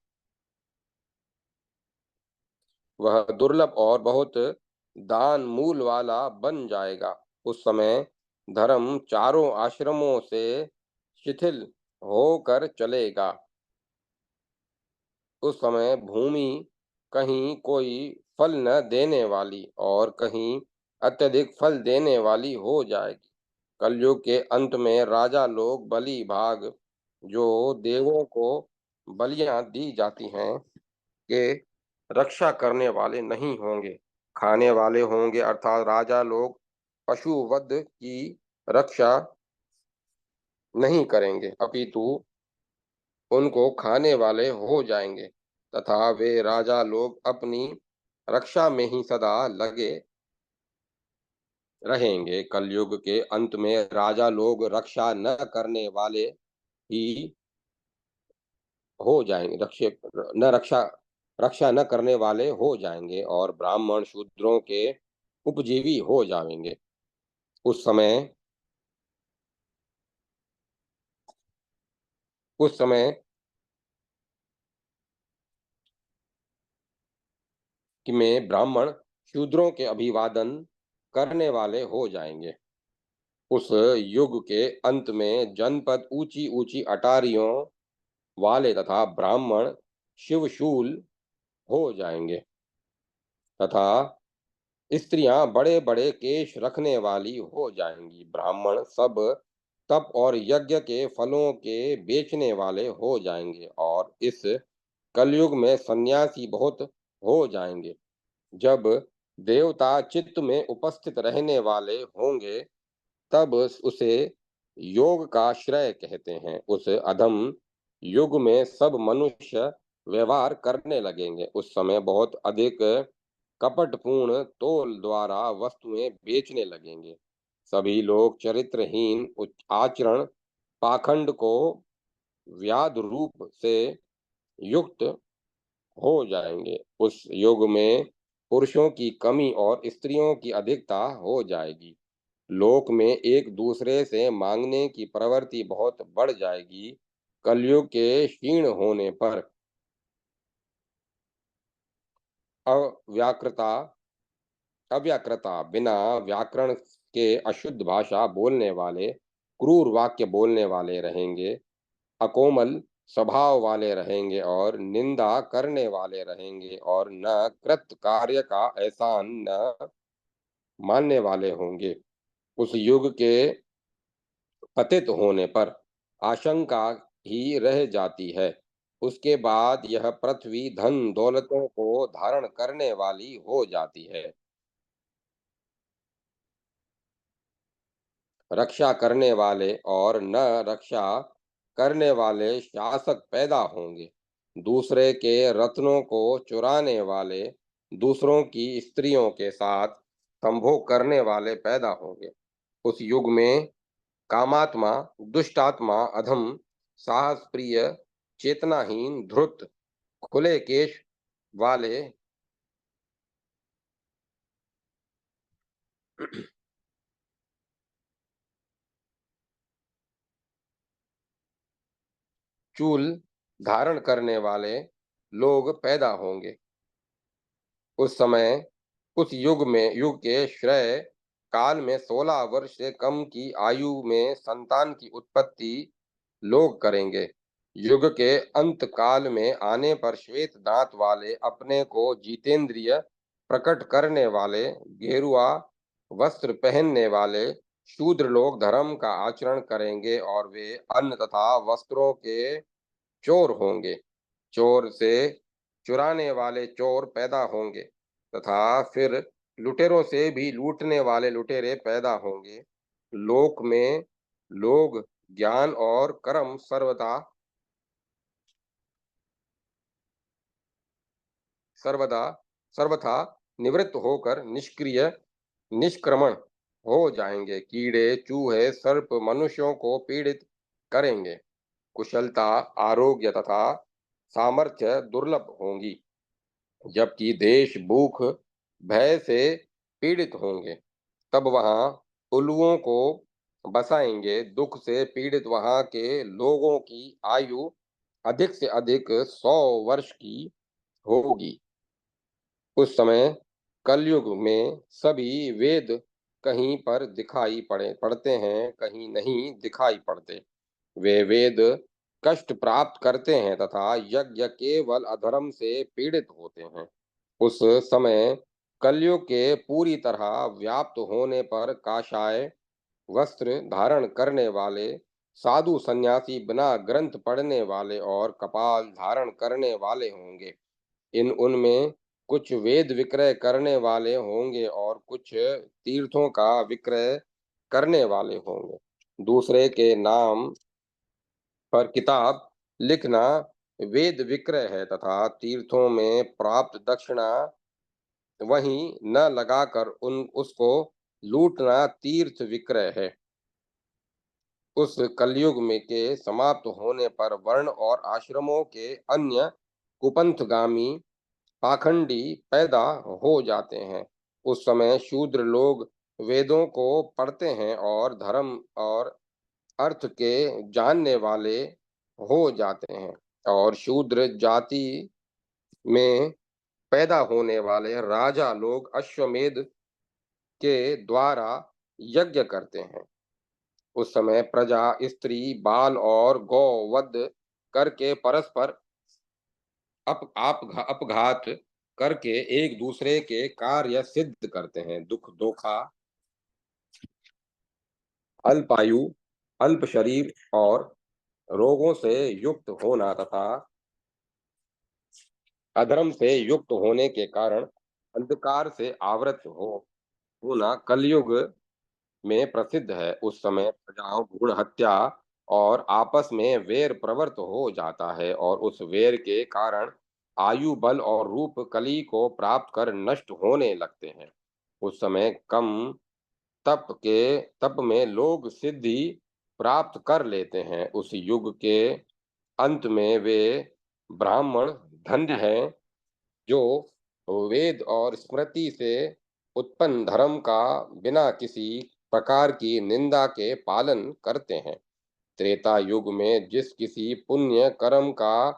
वह दुर्लभ और बहुत दान मूल वाला बन जाएगा। उस समय धर्म चारों आश्रमों से शिथिल होकर चलेगा। उस समय भूमि कहीं कोई फल न देने वाली और कहीं अत्यधिक फल देने वाली हो जाएगी। कलयुग के अंत में राजा लोग बलि भाग जो देवों को बलियां दी जाती हैं के रक्षा करने वाले नहीं होंगे, खाने वाले होंगे। अर्थात राजा लोग पशु वध की रक्षा नहीं करेंगे, अपितु उनको खाने वाले हो जाएंगे तथा वे राजा लोग अपनी रक्षा में ही सदा लगे रहेंगे। कलयुग के अंत में राजा लोग रक्षा न करने वाले ही हो जाएंगे, रक्षा न करने वाले हो जाएंगे और ब्राह्मण शूद्रों के उपजीवी हो जाएंगे। उस समय उस समय कि में ब्राह्मण शूद्रों के अभिवादन करने वाले हो जाएंगे। उस युग के अंत में जनपद ऊंची ऊंची अटारियों वाले तथा ब्राह्मण शिवशूल हो जाएंगे तथा स्त्रियां बड़े बड़े केश रखने वाली हो जाएंगी। ब्राह्मण सब तप और यज्ञ के फलों के बेचने वाले हो जाएंगे और इस कलयुग में सन्यासी बहुत हो जाएंगे। जब देवता चित्त में उपस्थित रहने वाले होंगे तब उसे योग का श्रेय कहते हैं। उस अधम युग में सब मनुष्य व्यवहार करने लगेंगे। उस समय बहुत अधिक कपटपूर्ण तोल द्वारा वस्तुएं बेचने लगेंगे। सभी लोग चरित्रहीन आचरण पाखंड को व्याध रूप से युक्त हो जाएंगे। उस युग में पुरुषों की कमी और स्त्रियों की अधिकता हो जाएगी। लोक में एक दूसरे से मांगने की प्रवृत्ति बहुत बढ़ जाएगी। कलयुग के क्षीण होने पर अव्याकृता अव्याकृता बिना व्याकरण के अशुद्ध भाषा बोलने वाले, क्रूर वाक्य बोलने वाले रहेंगे, अकोमल स्वभाव वाले रहेंगे और निंदा करने वाले रहेंगे और न कृत कार्य का एहसान न मानने वाले होंगे। उस युग के पतित होने पर आशंका ही रह जाती है। उसके बाद यह पृथ्वी धन दौलतों को धारण करने वाली हो जाती है। रक्षा करने वाले और न रक्षा करने वाले शासक पैदा होंगे। दूसरे के रत्नों को चुराने वाले, दूसरों की स्त्रियों के साथ संभोग करने वाले पैदा होंगे। उस युग में कामात्मा, दुष्टात्मा, अधम, साहस प्रिय, चेतनाहीन, धृत, खुले केश वाले, चूल धारण करने वाले लोग पैदा होंगे। उस समय उस युग के श्रेय काल में 16 वर्ष से कम की आयु में संतान की उत्पत्ति लोग करेंगे। युग के अंत काल में आने पर श्वेत दांत वाले, अपने को जितेंद्रिय प्रकट करने वाले, गेरुआ वस्त्र पहनने वाले शूद्र लोग धर्म का आचरण करेंगे और वे अन्न तथा वस्त्रों के चोर होंगे। चोर से चुराने वाले चोर पैदा होंगे तथा फिर लुटेरों से भी लूटने वाले लुटेरे पैदा होंगे। लोक में लोग ज्ञान और कर्म सर्वदा सर्वथा निवृत्त होकर निष्क्रिय निष्क्रमण हो जाएंगे। कीड़े चूहे सर्प मनुष्यों को पीड़ित करेंगे। कुशलता, आरोग्य तथा सामर्थ्य दुर्लभ होंगी, जबकि देश भूख, भय से पीड़ित होंगे। तब वहां उल्लुओं को बसाएंगे। दुख से पीड़ित वहां के लोगों की आयु अधिक से अधिक 100 वर्ष की होगी। उस समय कलयुग में सभी वेद कहीं पर पड़ते हैं, कहीं नहीं दिखाई पड़ते। वे वेद कष्ट प्राप्त करते हैं तथा यज्ञ केवल अधर्म से पीड़ित होते हैं। उस समय कलयुग के पूरी तरह व्याप्त होने पर काषाय वस्त्र धारण करने वाले साधु सन्यासी बिना ग्रंथ पढ़ने वाले और कपाल धारण करने वाले होंगे। उनमें कुछ वेद विक्रय करने वाले होंगे और कुछ तीर्थों का विक्रय करने वाले होंगे। दूसरे के नाम पर किताब लिखना वेद विक्रय है तथा तीर्थों में प्राप्त दक्षिणा वहीं न लगाकर उन उसको लूटना तीर्थ विक्रय है। उस कलयुग में के समाप्त होने पर वर्ण और आश्रमों के अन्य कुपंथगामी पाखंडी पैदा हो जाते हैं। उस समय शूद्र लोग वेदों को पढ़ते हैं और धर्म और अर्थ के जानने वाले हो जाते हैं, और शूद्र जाति में पैदा होने वाले राजा लोग अश्वमेध के द्वारा यज्ञ करते हैं। उस समय प्रजा स्त्री बाल और गौ वध करके परस्पर अपघात करके एक दूसरे के कार्य सिद्ध करते हैं। दुख धोखा, अल्पायु, अल्प शरीर और रोगों से युक्त होना तथा अधर्म से युक्त होने के कारण अंधकार से आवृत होना कलयुग में प्रसिद्ध है। उस समय प्रजाओं भ्रूण हत्या और आपस में वैर प्रवृत्त हो जाता है, और उस वैर के कारण आयु, बल और रूप कली को प्राप्त कर नष्ट होने लगते हैं। उस समय कम तप में लोग सिद्धि प्राप्त कर लेते हैं। उस युग के अंत में वे ब्राह्मण धन्य हैं जो वेद और स्मृति से उत्पन्न धर्म का बिना किसी प्रकार की निंदा के पालन करते हैं। त्रेता युग में जिस किसी पुण्य कर्म का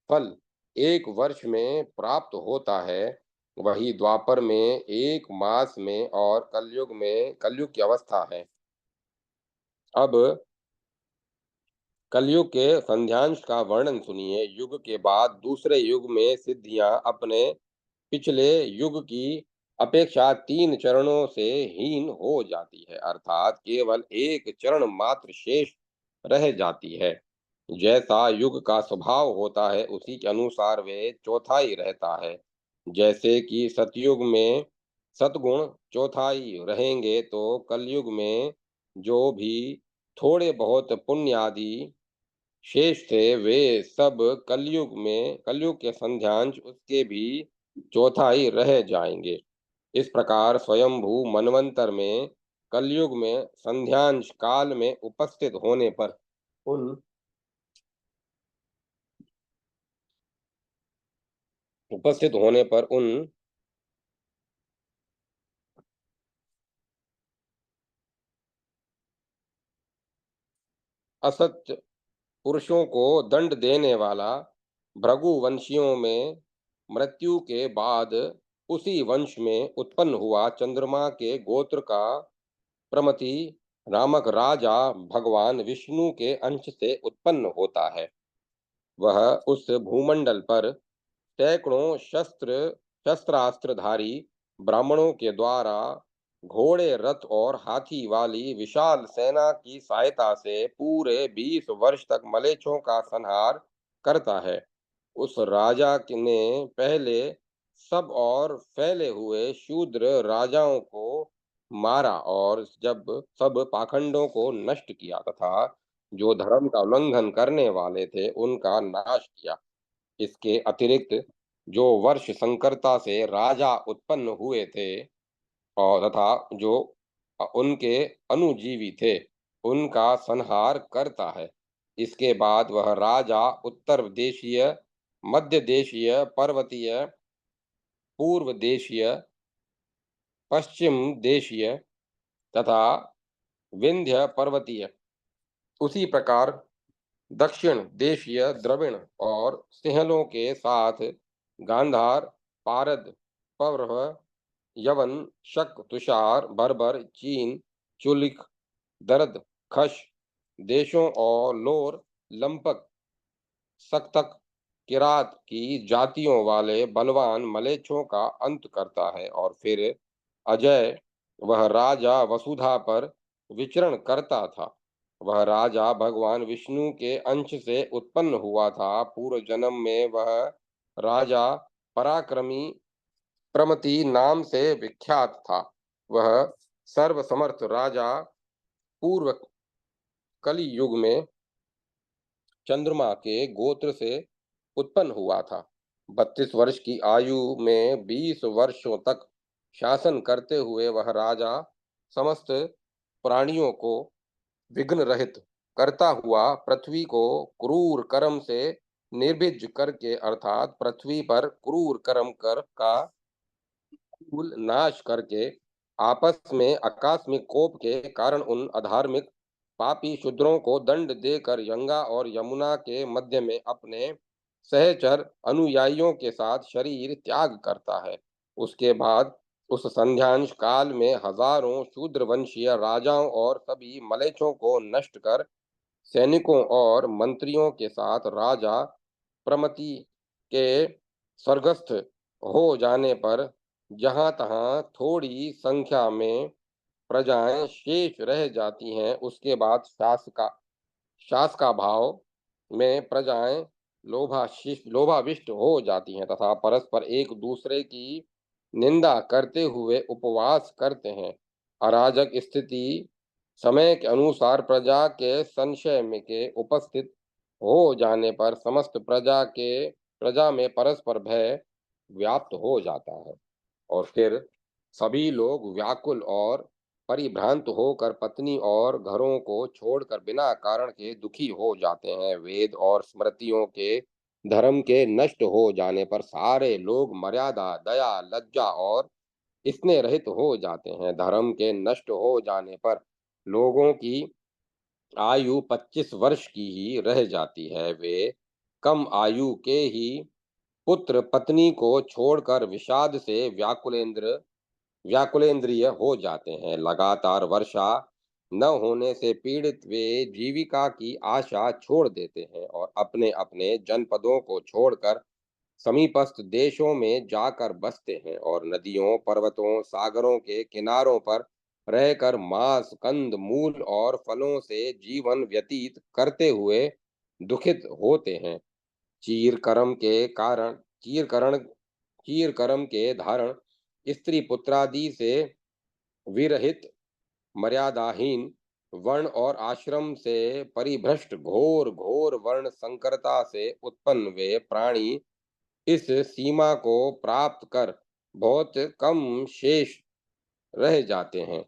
फल 1 वर्ष में प्राप्त होता है, वही द्वापर में 1 मास में और कलयुग की अवस्था है। अब कलयुग के संध्यांश का वर्णन सुनिए। युग के बाद दूसरे युग में सिद्धियां अपने पिछले युग की अपेक्षा 3 चरणों से हीन हो जाती है, अर्थात केवल एक चरण मात्र शेष रह जाती है। जैसा युग का स्वभाव होता है उसी के अनुसार वे चौथाई रहता है। जैसे कि सतयुग में सतगुण चौथाई रहेंगे, तो कलयुग में जो भी थोड़े बहुत पुण्य आदि शेष थे वे सब कलयुग के संध्यांश उसके भी चौथाई रह जाएंगे। इस प्रकार स्वयंभू मनवंतर में कलयुग में संध्यांश काल में उन उपस्थित होने पर उन असत्य पुरुषों को दंड देने वाला भृगुवंशियों में मृत्यु के बाद उसी वंश में उत्पन्न हुआ चंद्रमा के गोत्र का प्रमति नामक राजा भगवान विष्णु के अंश से उत्पन्न होता है। वह उस भूमंडल पर सैकड़ों शस्त्रास्त्रधारी ब्राह्मणों के द्वारा घोड़े, रथ और हाथी वाली विशाल सेना की सहायता से पूरे 20 वर्ष तक मलेच्छों का संहार करता है। उस ने पहले सब और फैले हुए शूद्र राजाओं को मारा और जब सब पाखंडों को नष्ट किया तथा जो धर्म का उल्लंघन करने वाले थे उनका नाश किया। इसके अतिरिक्त जो वर्ष संकरता से राजा उत्पन्न हुए थे और तथा जो उनके अनुजीवी थे, उनका संहार करता है। इसके बाद वह राजा उत्तर देशीय, मध्य देशीय, पर्वतीय, पूर्व देशीय, पश्चिम देशीय तथा विंध्य पर्वतीय, उसी प्रकार दक्षिण देशीय द्रविड़ और सिंहलों के साथ गांधार, पारद, पौरव, यवन, शक, तुषार, बर्बर, चीन, चुलिक, दर्द, खश देशों और लोर, लंपक, सक्तक, किरात की जातियों वाले बलवान मलेच्छों का अंत करता है और फिर अजय वह राजा वसुधा पर विचरण करता था। वह राजा भगवान विष्णु के अंश से उत्पन्न हुआ था। पूर्व जन्म में वह राजा पराक्रमी प्रमति नाम से विख्यात था। वह सर्वसमर्थ राजा पूर्व कलि युग में चंद्रमा के गोत्र से उत्पन्न हुआ था। 32 वर्ष की आयु में 20 वर्षों तक शासन करते हुए वह राजा समस्त प्राणियों को विघ्न रहित करता हुआ पृथ्वी को क्रूर कर्म से निर्भिज करके अर्थात पृथ्वी पर क्रूर कर्म कर का कुल नाश करके आपस में आकस्मिक कोप के कारण उन अधार्मिक पापी शूद्रों को दंड देकर गंगा और यमुना के मध्य में अपने सहचर अनुयायियों के साथ शरीर त्याग करता है। उसके बाद उस संध्यांश काल में हजारों शूद्र वंशीय राजाओं और सभी मलेच्छों को नष्ट कर सैनिकों और मंत्रियों के साथ राजा प्रमति के स्वर्गस्थ हो जाने पर जहां तहां थोड़ी संख्या में प्रजाएं शेष रह जाती हैं, उसके बाद शासका भाव में प्रजाएं लोभाविष्ट हो जाती हैं तथा परस्पर एक दूसरे की निंदा करते हुए उपवास करते हैं। अराजक स्थिति समय के अनुसार प्रजा के संशय में के उपस्थित हो जाने पर समस्त प्रजा में परस्पर भय व्याप्त हो जाता है और फिर सभी लोग व्याकुल और परिभ्रांत होकर पत्नी और घरों को छोड़कर बिना कारण के दुखी हो जाते हैं। वेद और स्मृतियों के धर्म के नष्ट हो जाने पर सारे लोग मर्यादा, दया, लज्जा और स्नेह रहित हो जाते हैं। धर्म के नष्ट हो जाने पर लोगों की आयु 25 वर्ष की ही रह जाती है। वे कम आयु के ही पुत्र पत्नी को छोड़कर विषाद से व्याकुलेंद्रिय हो जाते हैं। लगातार वर्षा न होने से पीड़ित वे जीविका की आशा छोड़ देते हैं और अपने अपने जनपदों को छोड़कर समीपस्थ देशों में जाकर बसते हैं और नदियों, पर्वतों, सागरों के किनारों पर रहकर मांस, कंद मूल और फलों से जीवन व्यतीत करते हुए दुखित होते हैं। चीर कर्म के कारण चीर कर्म के धारण स्त्री पुत्रादि से विरहित मर्यादाहीन वर्ण और आश्रम से परिभ्रष्ट घोर घोर वर्ण संकरता से उत्पन्न वे प्राणी इस सीमा को प्राप्त कर बहुत कम शेष रह जाते हैं।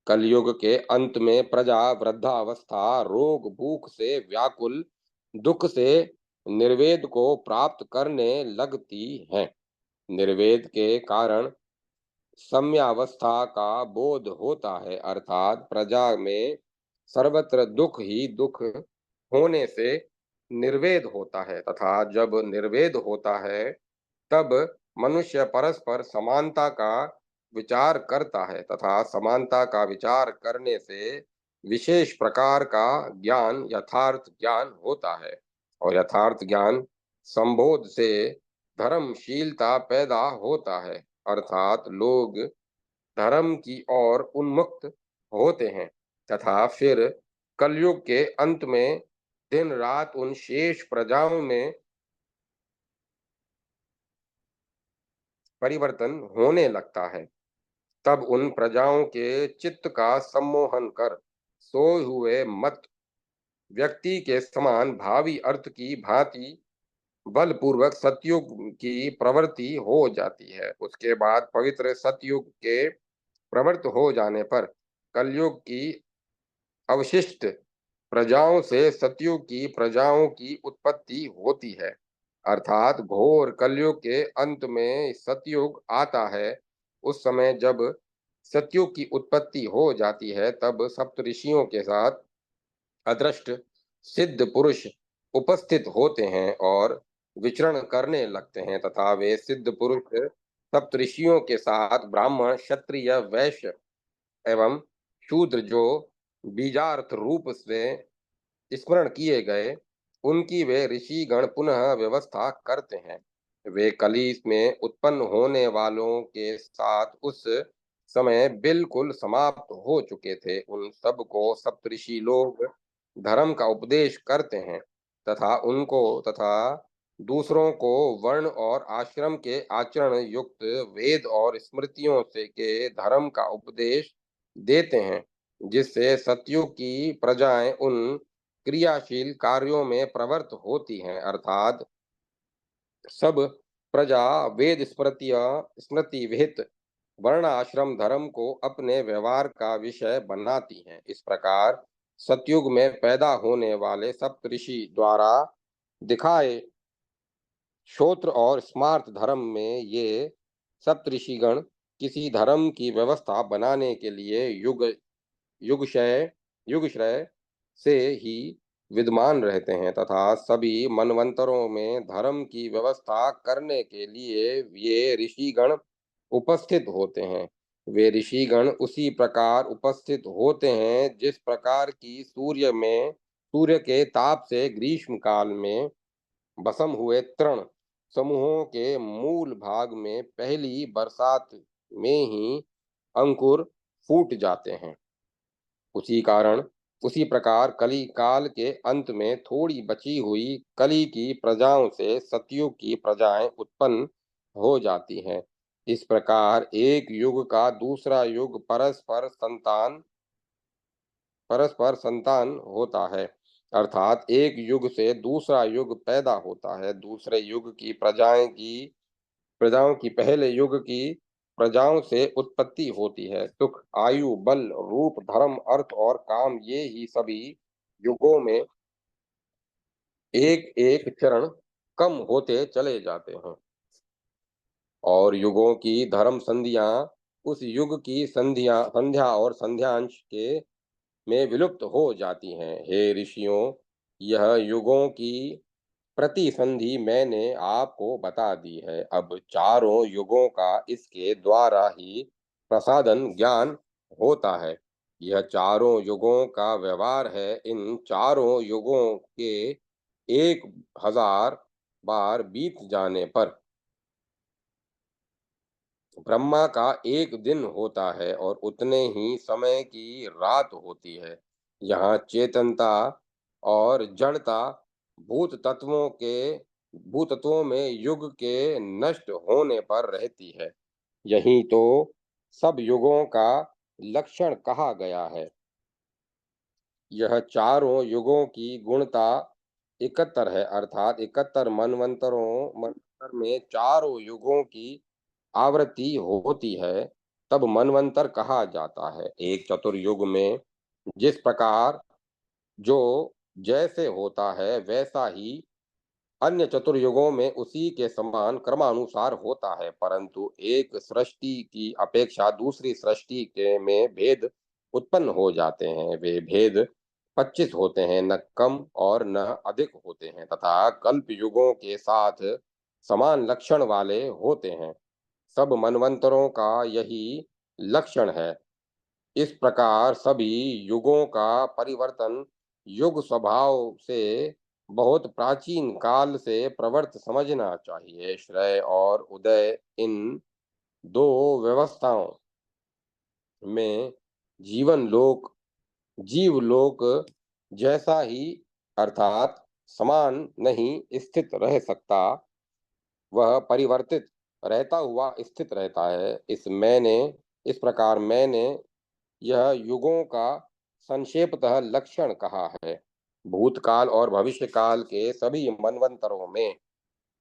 कलयुग के अंत में प्रजा वृद्धावस्था, रोग, भूख से व्याकुल, दुख से निर्वेद को प्राप्त करने लगती है। निर्वेद के कारण सम्यावस्था का बोध होता है अर्थात प्रजा में सर्वत्र दुख ही दुख होने से निर्वेद होता है तथा जब निर्वेद होता है तब मनुष्य परस्पर समानता का विचार करता है तथा समानता का विचार करने से विशेष प्रकार का ज्ञान यथार्थ ज्ञान होता है और यथार्थ ज्ञान संबोध से धर्मशीलता पैदा होता है अर्थात लोग धर्म की ओर उन्मुक्त होते हैं तथा फिर कलयुग के अंत में दिन रात उन शेष प्रजाओं में परिवर्तन होने लगता है। तब उन प्रजाओं के चित्त का सम्मोहन कर सोए हुए मत व्यक्ति के समान भावी अर्थ की भांति बलपूर्वक सतयुग की प्रवृत्ति हो जाती है। उसके बाद पवित्र सतयुग के प्रवृत्त हो जाने पर कलयुग की अवशिष्ट प्रजाओं से सतयुग की प्रजाओं की उत्पत्ति होती है। अर्थात घोर कलयुग के अंत में सतयुग आता है। उस समय जब सतयुग की उत्पत्ति हो जाती है, तब सप्तऋषियों के साथ अदृष्ट सिद्ध पुरुष उपस्थित होते हैं और विचरण करने लगते हैं, तथा वे सिद्ध पुरुष सप्तऋषियों के साथ ब्राह्मण, क्षत्रिय, वैश्य एवं शूद्र, जो बीजार्थ रूप से स्मरण किए गए, उनकी वे ऋषिगण पुनः व्यवस्था करते हैं। वे कली में उत्पन्न होने वालों के साथ उस समय बिल्कुल समाप्त हो चुके थे। उन सब को सप्तऋषि लोग धर्म का उपदेश करते हैं तथा दूसरों को वर्ण और आश्रम के आचरण युक्त वेद और स्मृतियों से के धर्म का उपदेश देते हैं, जिससे सतयुग की प्रजाएं उन क्रियाशील कार्यों में प्रवृत्त होती हैं। अर्थात सब प्रजा वेद स्मृति विहित वर्ण आश्रम धर्म को अपने व्यवहार का विषय बनाती हैं। इस प्रकार सतयुग में पैदा होने वाले सप्तऋषि द्वारा दिखाए श्रोत्र और स्मार्त धर्म में ये सप्तऋषिगण किसी धर्म की व्यवस्था बनाने के लिए युगशय युगश्रय से ही विद्यमान रहते हैं, तथा सभी मनवंतरों में धर्म की व्यवस्था करने के लिए ये ऋषिगण उपस्थित होते हैं। वे ऋषिगण उसी प्रकार उपस्थित होते हैं जिस प्रकार की सूर्य के ताप से ग्रीष्म काल में भस्म हुए तृण समूहों के मूल भाग में पहली बरसात में ही अंकुर फूट जाते हैं। उसी कारण उसी प्रकार कली काल के अंत में थोड़ी बची हुई कली की प्रजाओं से सतयुग की प्रजाएं उत्पन्न हो जाती हैं। इस प्रकार एक युग का दूसरा युग परस्पर संतान होता है। अर्थात एक युग से दूसरा युग पैदा होता है। दूसरे युग की प्रजाओं की पहले युग की प्रजाओं से उत्पत्ति होती है। सुख, आयु, बल, रूप, धर्म, अर्थ और काम, ये ही सभी युगों में एक एक चरण कम होते चले जाते हैं और युगों की धर्म संधियां उस युग की संध्या और संध्यांश के में विलुप्त हो जाती हैं। हे ऋषियों, यह युगों की प्रतिसंधि मैंने आपको बता दी है। अब चारों युगों का इसके द्वारा ही प्रसादन ज्ञान होता है। यह चारों युगों का व्यवहार है। इन चारों युगों के 1000 बार बीत जाने पर ब्रह्मा का एक दिन होता है और उतने ही समय की रात होती है। यहाँ चेतनता और जड़ता भूत तत्वों के भूत तत्वों में युग के नष्ट होने पर रहती है। यही तो सब युगों का लक्षण कहा गया है। यह चारों युगों की गुणता 71 है, अर्थात 71 मनवंतर में चारों युगों की आवृत्ति होती है, तब मनवंतर कहा जाता है। एक चतुर्युग में जिस प्रकार जो जैसे होता है, वैसा ही अन्य चतुर्युगों में उसी के समान क्रमानुसार होता है, परंतु एक सृष्टि की अपेक्षा दूसरी सृष्टि के में भेद उत्पन्न हो जाते हैं। वे भेद 25 होते हैं, न कम और न अधिक होते हैं, तथा कल्प युगों के साथ समान लक्षण वाले होते हैं। सब मनवंतरों का यही लक्षण है। इस प्रकार सभी युगों का परिवर्तन युग स्वभाव से बहुत प्राचीन काल से प्रवृत्त समझना चाहिए। श्रेय और उदय, इन दो व्यवस्थाओं में जीवन लोक जीवलोक जैसा ही, अर्थात समान नहीं स्थित रह सकता, वह परिवर्तित रहता हुआ स्थित रहता है। इस प्रकार मैंने यह युगों का संक्षेपतः लक्षण कहा है। भूतकाल और भविष्य काल के सभी मनवंतरों में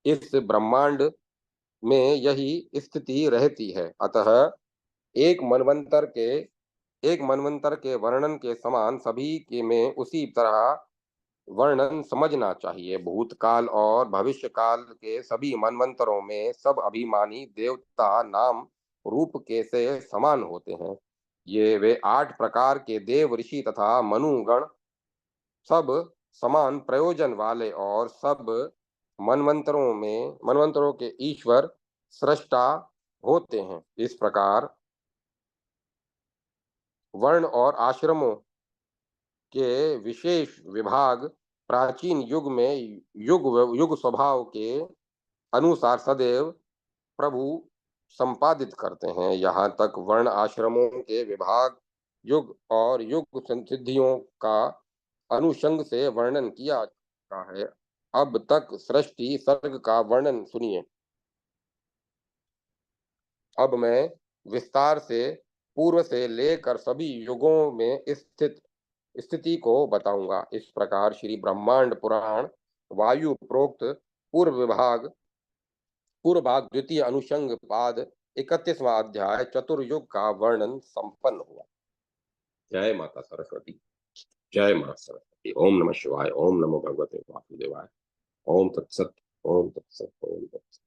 इस ब्रह्मांड में यही स्थिति रहती है। अतः एक मनवंतर के एक मनवंतर के वर्णन के समान सभी के में उसी तरह वर्णन समझना चाहिए। भूतकाल और भविष्य काल के सभी मनवंतरों में सब अभिमानी देवता नाम रूप के से समान होते हैं। ये वे 8 प्रकार के देव ऋषि तथा मनुगण सब समान प्रयोजन वाले और सब मनवंतरों के ईश्वर सृष्टा होते हैं। इस प्रकार वर्ण और आश्रमों के विशेष विभाग प्राचीन युग में युग युग स्वभाव के अनुसार सदैव प्रभु संपादित करते हैं। यहाँ तक वर्ण आश्रमों के विभाग युग और युग सिद्धियों का अनुषंग से वर्णन किया जाता है। अब तक सृष्टि सर्ग का वर्णन सुनिए। अब मैं विस्तार से पूर्व से लेकर सभी युगों में स्थिति को बताऊंगा। इस प्रकार श्री ब्रह्मांड पुराण वायु प्रोक्त पूर्व भाग द्वितीय अनुषंग पाद 31वां अध्याय चतुर्युग का वर्णन संपन्न हुआ। जय माता सरस्वती। जय माता सरस्वती। ओम नमः शिवाय। ओम नमो भगवते वासुदेवाय। ओम तत्सत। ओम तत्सत। ओम तत्सत।